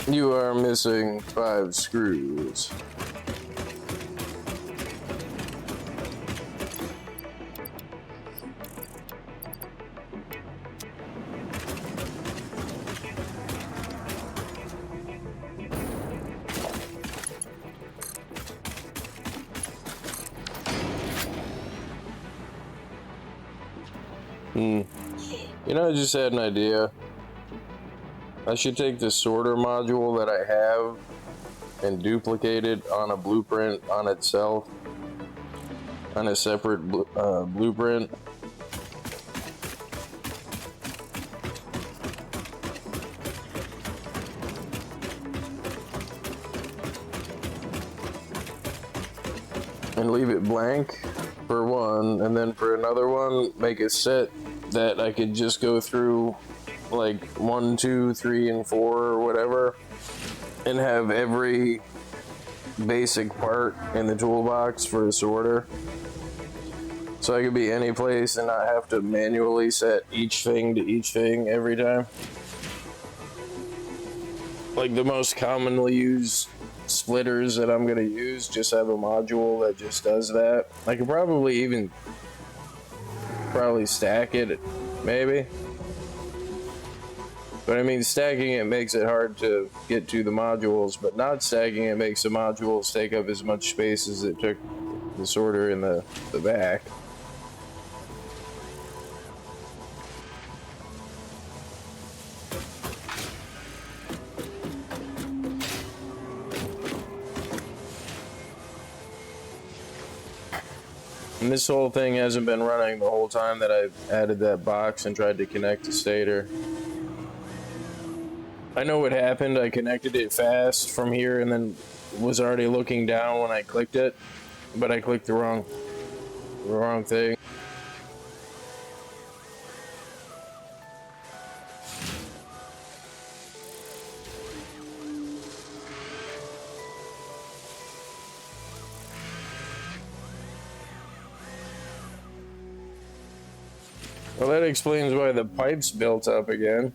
B: You are missing 5 screws. You know, I just had an idea. I should take the sorter module that I have and duplicate it on a blueprint on itself, on a separate blueprint. And leave it blank for one, and then for another one, make a set that I could just go through like 1, 2, 3, and 4 or whatever, and have every basic part in the toolbox for a sorter. So I could be any place and not have to manually set each thing to each thing every time. Like the most commonly used splitters that I'm gonna use just have a module that just does that. I could probably stack it, maybe. But I mean, stacking it makes it hard to get to the modules, but not stacking it makes the modules take up as much space as it took the sorter in the back. And this whole thing hasn't been running the whole time that I've added that box and tried to connect the stator. I know what happened. I connected it fast from here and then was already looking down when I clicked it, but I clicked the wrong thing. Well, that explains why the pipes built up again.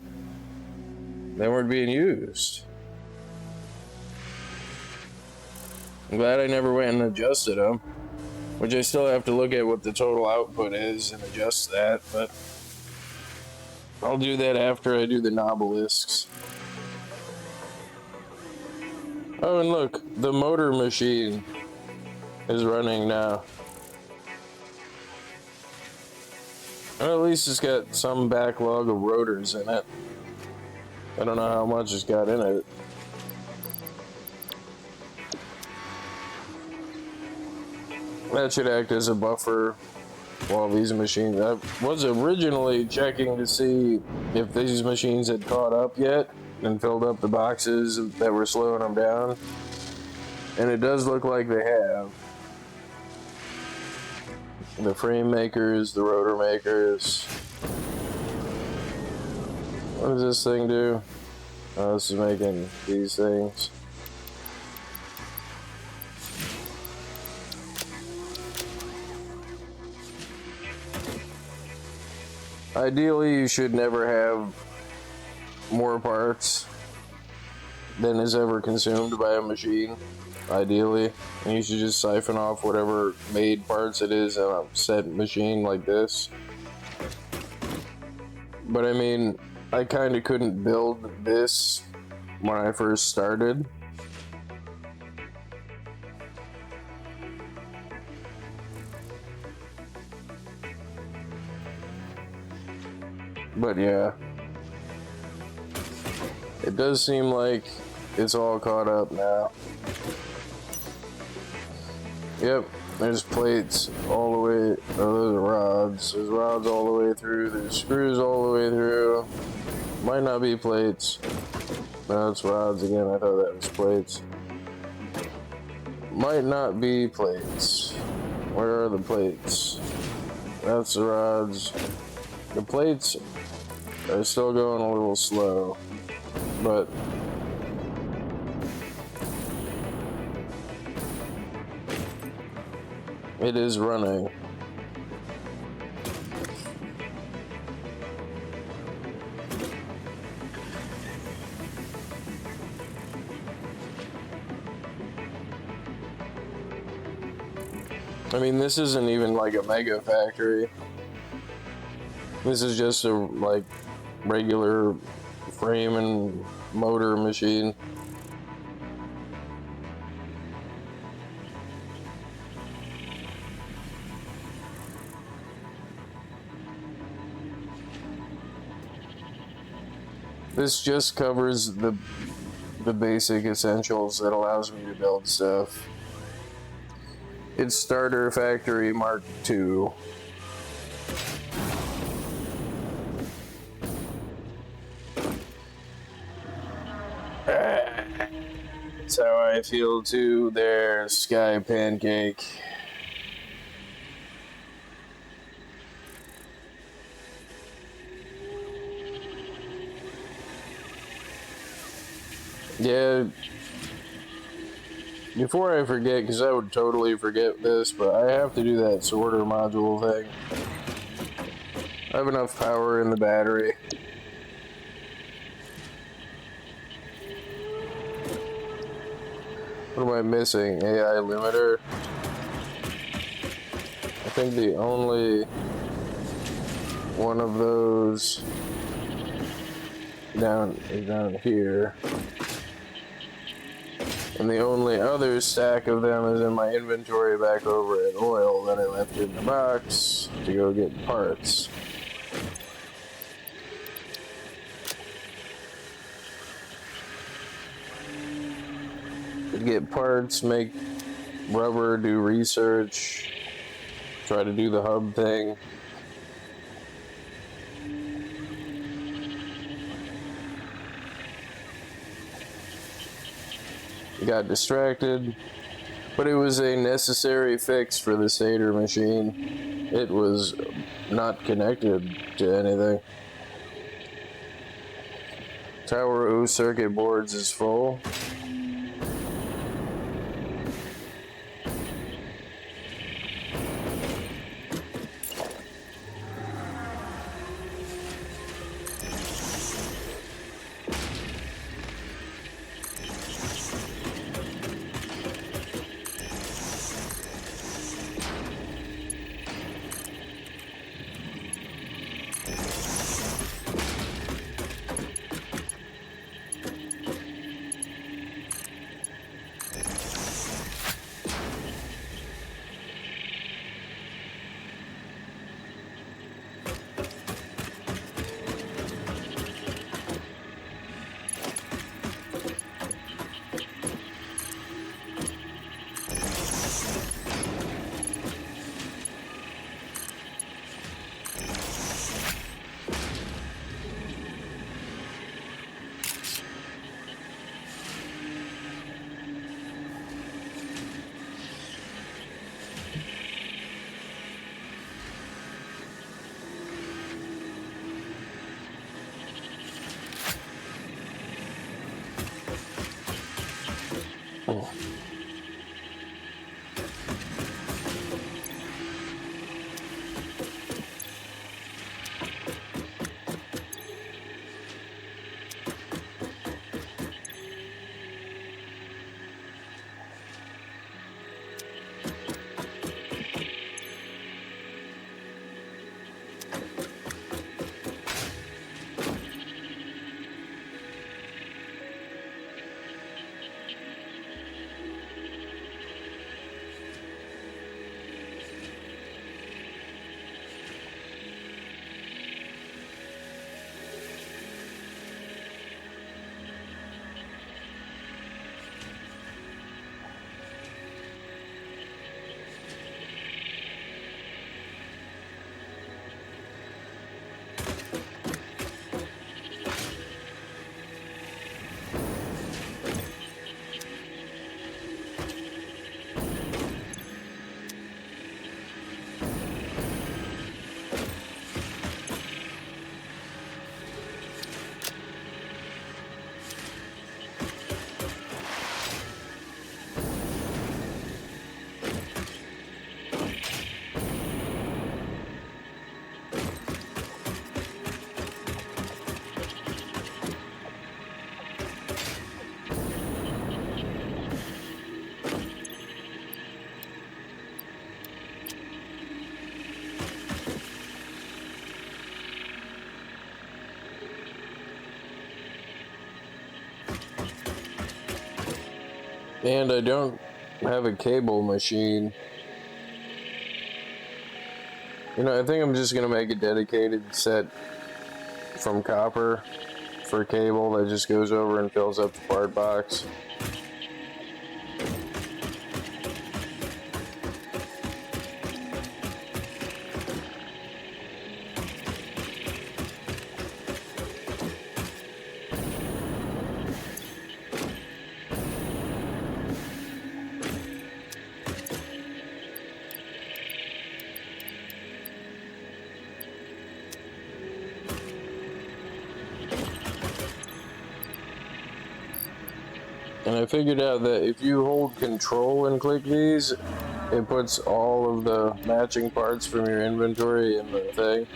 B: They weren't being used. I'm glad I never went and adjusted them, which I still have to look at what the total output is and adjust that, but I'll do that after I do the knobelisks. Oh, and look, the motor machine is running now. Well, at least it's got some backlog of rotors in it. I don't know how much it's got in it. That should act as a buffer while these machines... I was originally checking to see if these machines had caught up yet and filled up the boxes that were slowing them down. And it does look like they have. The frame makers, the rotor makers. What does this thing do? Oh, this is making these things. Ideally, you should never have more parts than is ever consumed by a machine. Ideally, and you should just siphon off whatever made parts it is in a set machine like this. But I mean, I kind of couldn't build this when I first started. But yeah, it does seem like it's all caught up now. Yep, there's plates all the way, oh, there's rods. There's rods all the way through, there's screws all the way through. Might not be plates. No, it's rods again, I thought that was plates. Might not be plates. Where are the plates? That's the rods. The plates are still going a little slow, but it is running. I mean, this isn't even like a mega factory. This is just a like regular frame and motor machine. This just covers the basic essentials that allows me to build stuff. It's Starter Factory Mark II. That's how I feel too. There, Sky Pancake. Yeah. Before I forget, because I would totally forget this, but I have to do that sorter module thing. I have enough power in the battery. What am I missing? AI limiter. I think the only one of those is down here. And the only other stack of them is in my inventory back over at oil that I left in the box to go get parts. Get parts, make rubber, do research, try to do the hub thing. Got distracted, but it was a necessary fix for the Satyr machine. It was not connected to anything. Tower O circuit boards is full. And I don't have a cable machine. You know, I think I'm just gonna make a dedicated set from copper for cable that just goes over and fills up the part box. And I figured out that if you hold control and click these, it puts all of the matching parts from your inventory in the thing.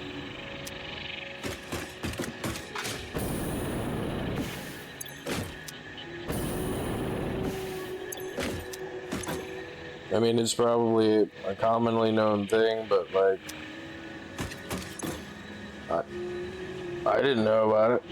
B: I mean, it's probably a commonly known thing, but like, I didn't know about it.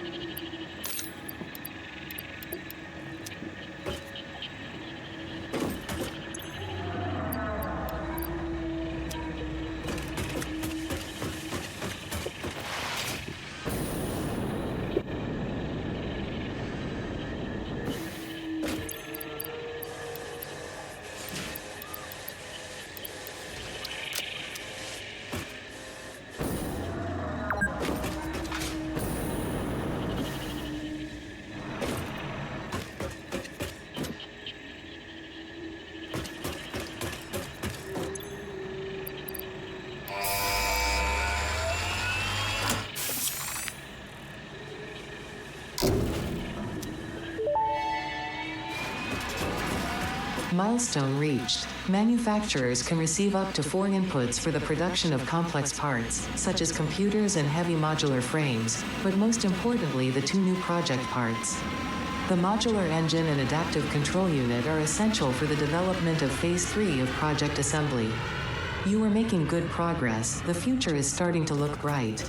A: Milestone reached. Manufacturers can receive up to 4 inputs for the production of complex parts, such as computers and heavy modular frames, but most importantly, the 2 new project parts. The modular engine and adaptive control unit are essential for the development of Phase 3 of Project Assembly. You are making good progress. The future is starting to look bright.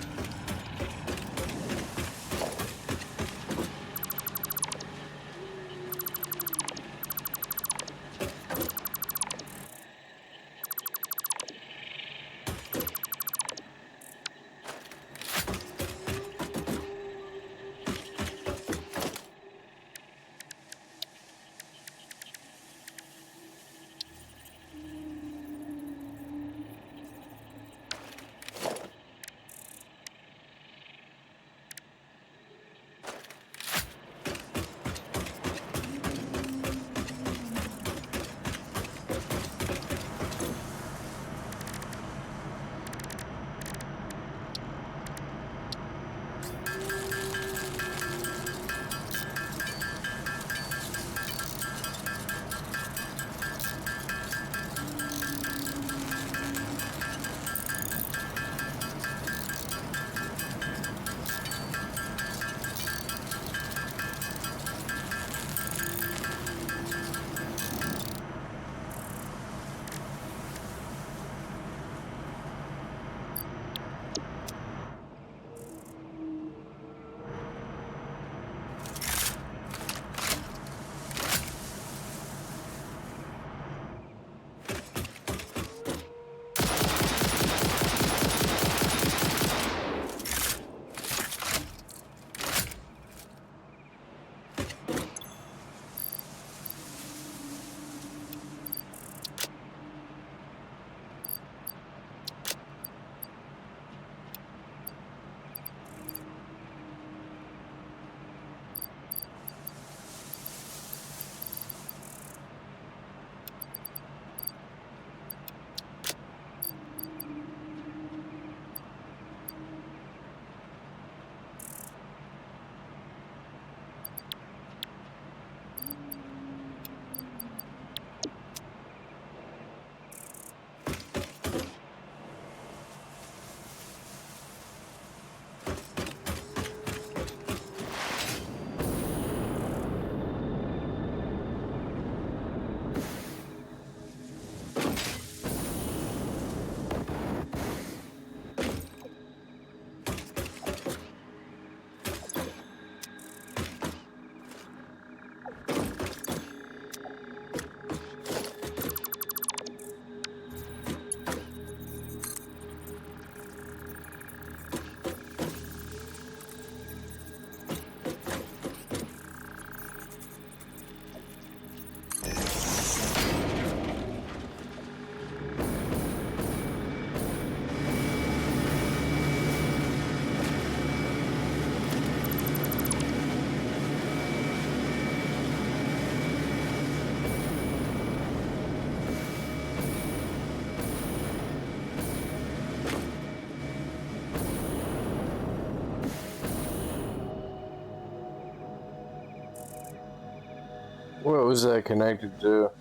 B: What was that connected to?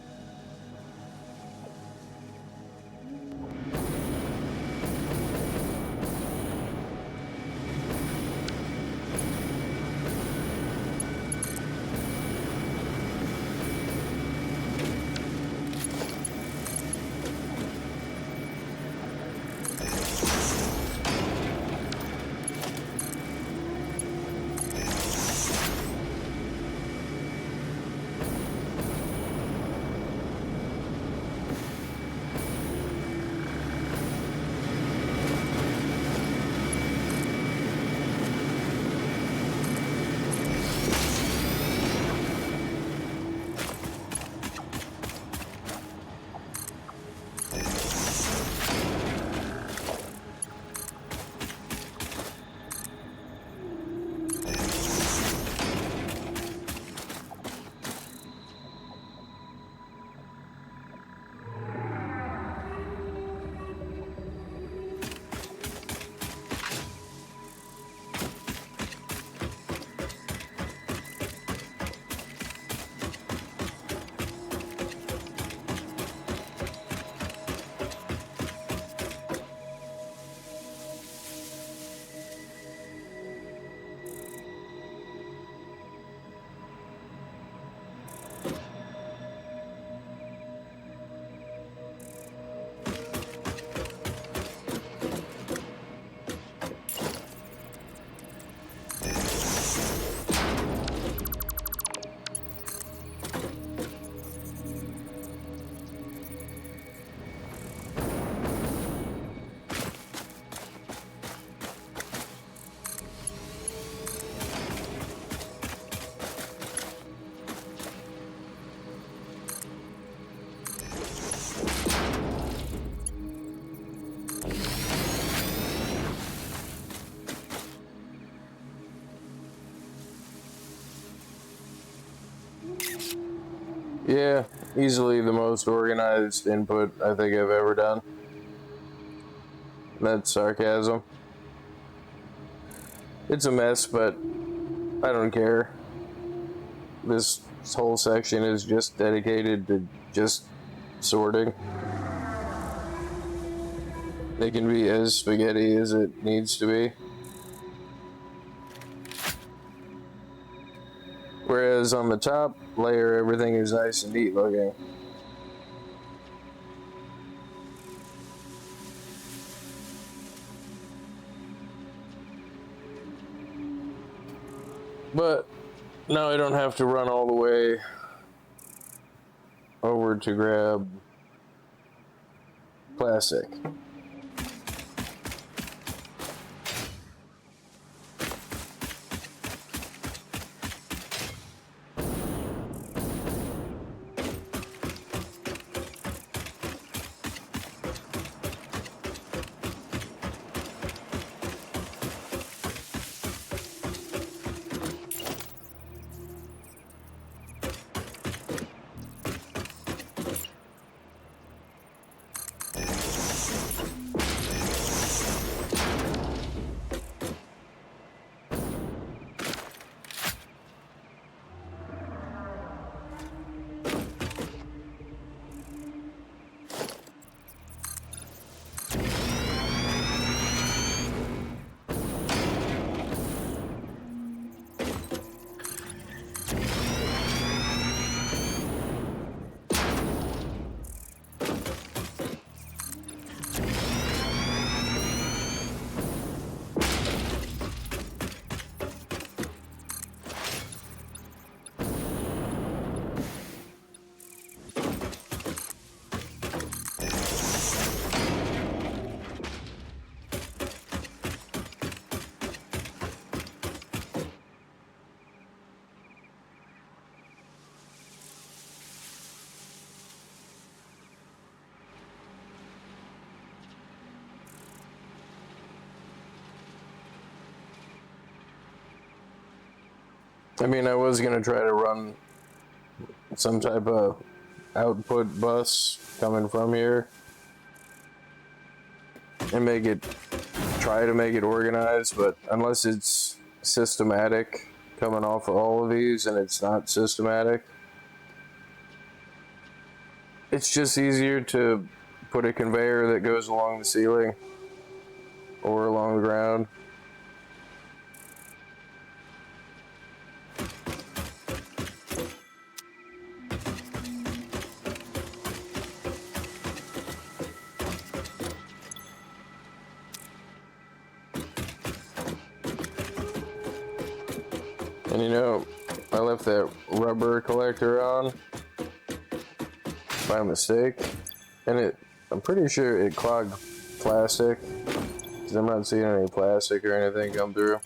B: Yeah, easily the most organized input I think I've ever done. That's sarcasm. It's a mess, but I don't care. This whole section is just dedicated to just sorting. They can be as spaghetti as it needs to be. Whereas on the top layer, everything is nice and neat looking. But now I don't have to run all the way over to grab plastic. I mean, I was gonna try to run some type of output bus coming from here and try to make it organized, but unless it's systematic coming off of all of these and it's not systematic, It's just easier to put a conveyor that goes along the ceiling or along the ground. And you know, I left that rubber collector on by mistake, and I'm pretty sure it clogged plastic, because I'm not seeing any plastic or anything come through.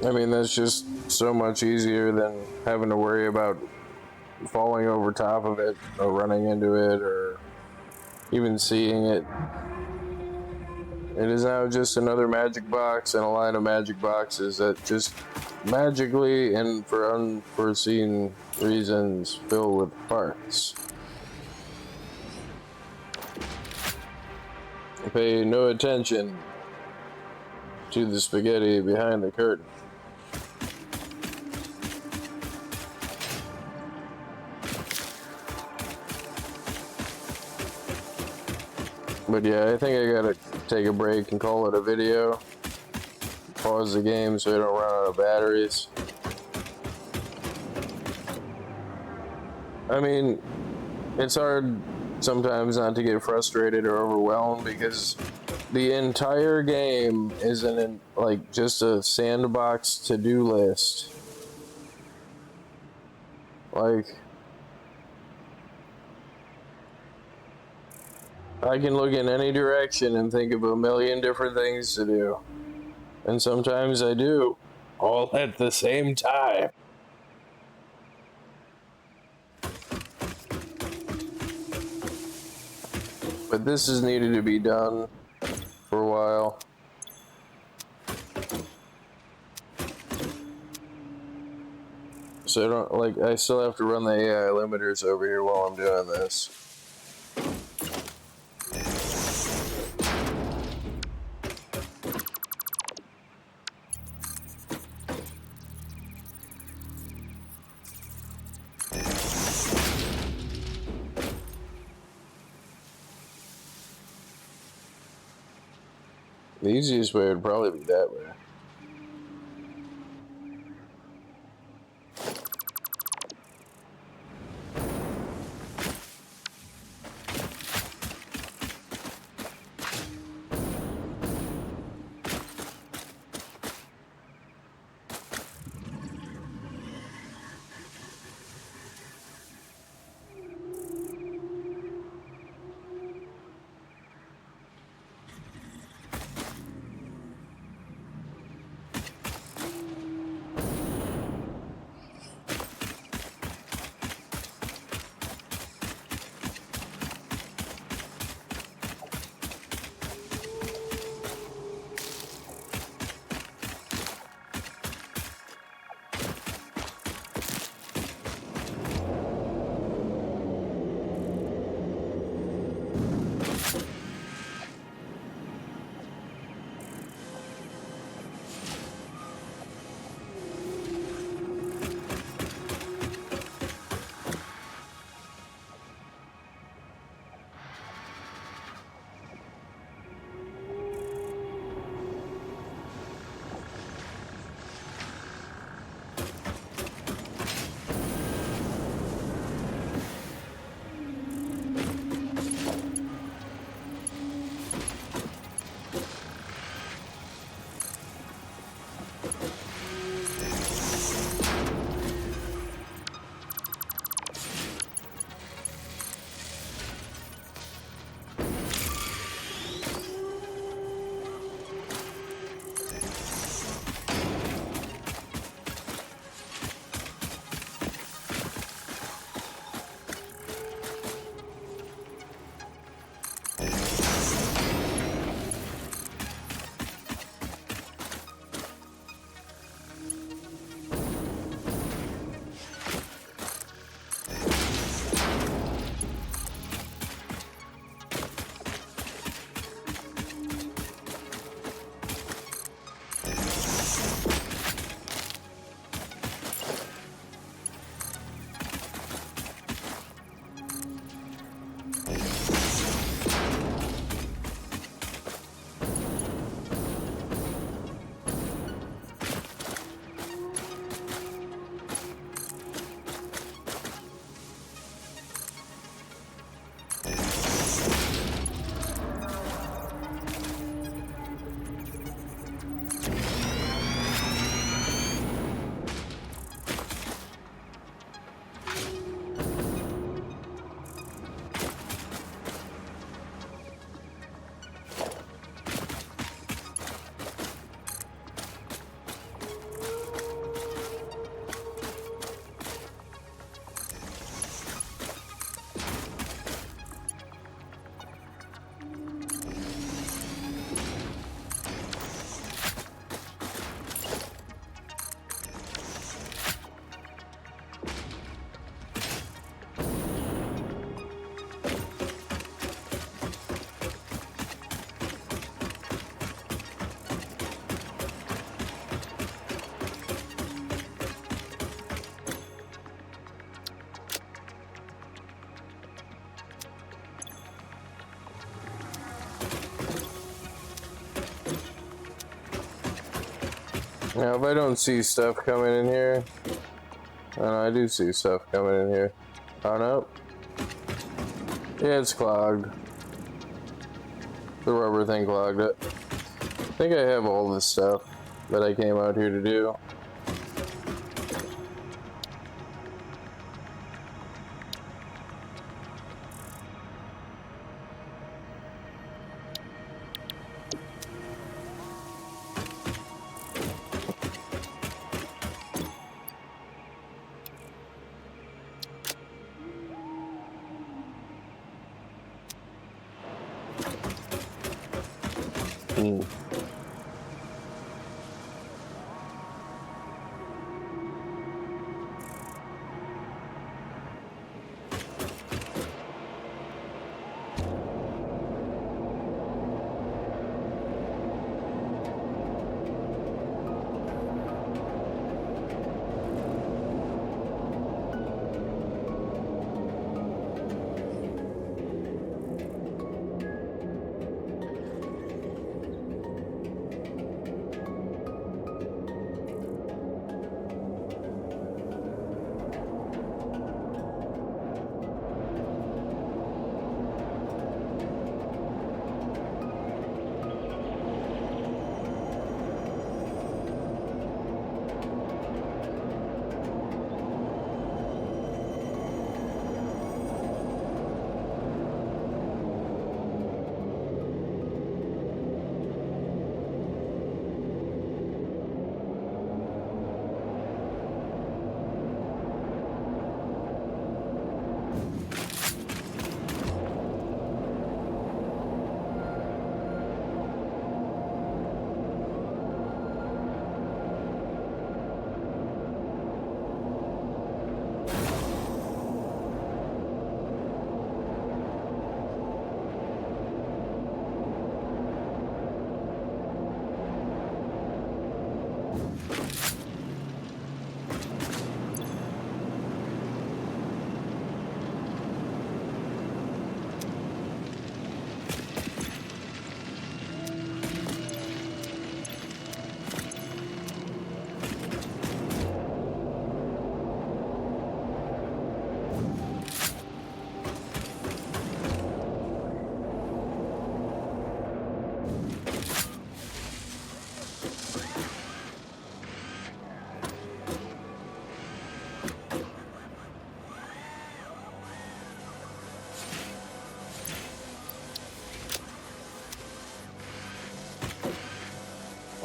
B: I mean, that's just so much easier than having to worry about falling over top of it or running into it or even seeing it. It is now just another magic box and a line of magic boxes that just magically and for unforeseen reasons fill with parts. Pay no attention to the spaghetti behind the curtain. But yeah, I think I gotta take a break and call it a video. Pause the game so I don't run out of batteries. I mean, it's hard sometimes not to get frustrated or overwhelmed because the entire game isn't like just a sandbox to-do list. Like, I can look in any direction and think of a million different things to do. And sometimes I do, all at the same time. But this is needed to be done for a while. So I don't, like, I still have to run the AI limiters over here while I'm doing this. The easiest way would probably be that way. Now, if I don't see stuff coming in here, I do see stuff coming in here. Oh no. Yeah, it's clogged. The rubber thing clogged it. I think I have all this stuff that I came out here to do.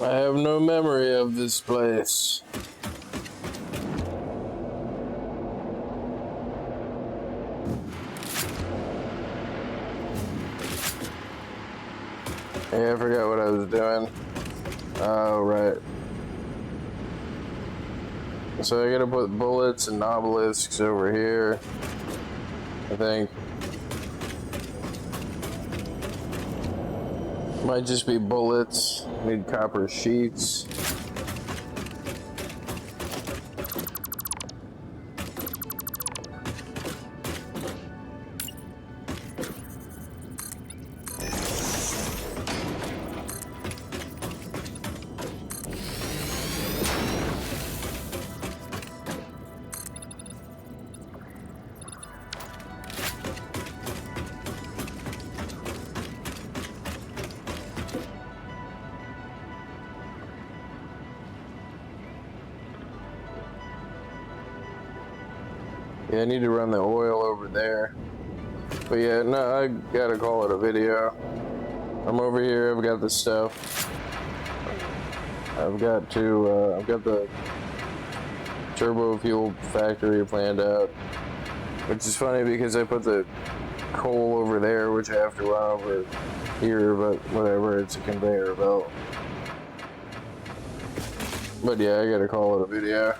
B: I have no memory of this place. Yeah, I forgot what I was doing. Oh, right. So I gotta put bullets and obelisks over here, I think. Might just be bullets. Need copper sheets. Yeah, I need to run the oil over there. But yeah, no, I gotta call it a video. I'm over here, I've got the stuff. I've got the turbo fuel factory planned out. Which is funny because I put the coal over there, which I have to run over here, but whatever, it's a conveyor belt. But yeah, I gotta call it a video.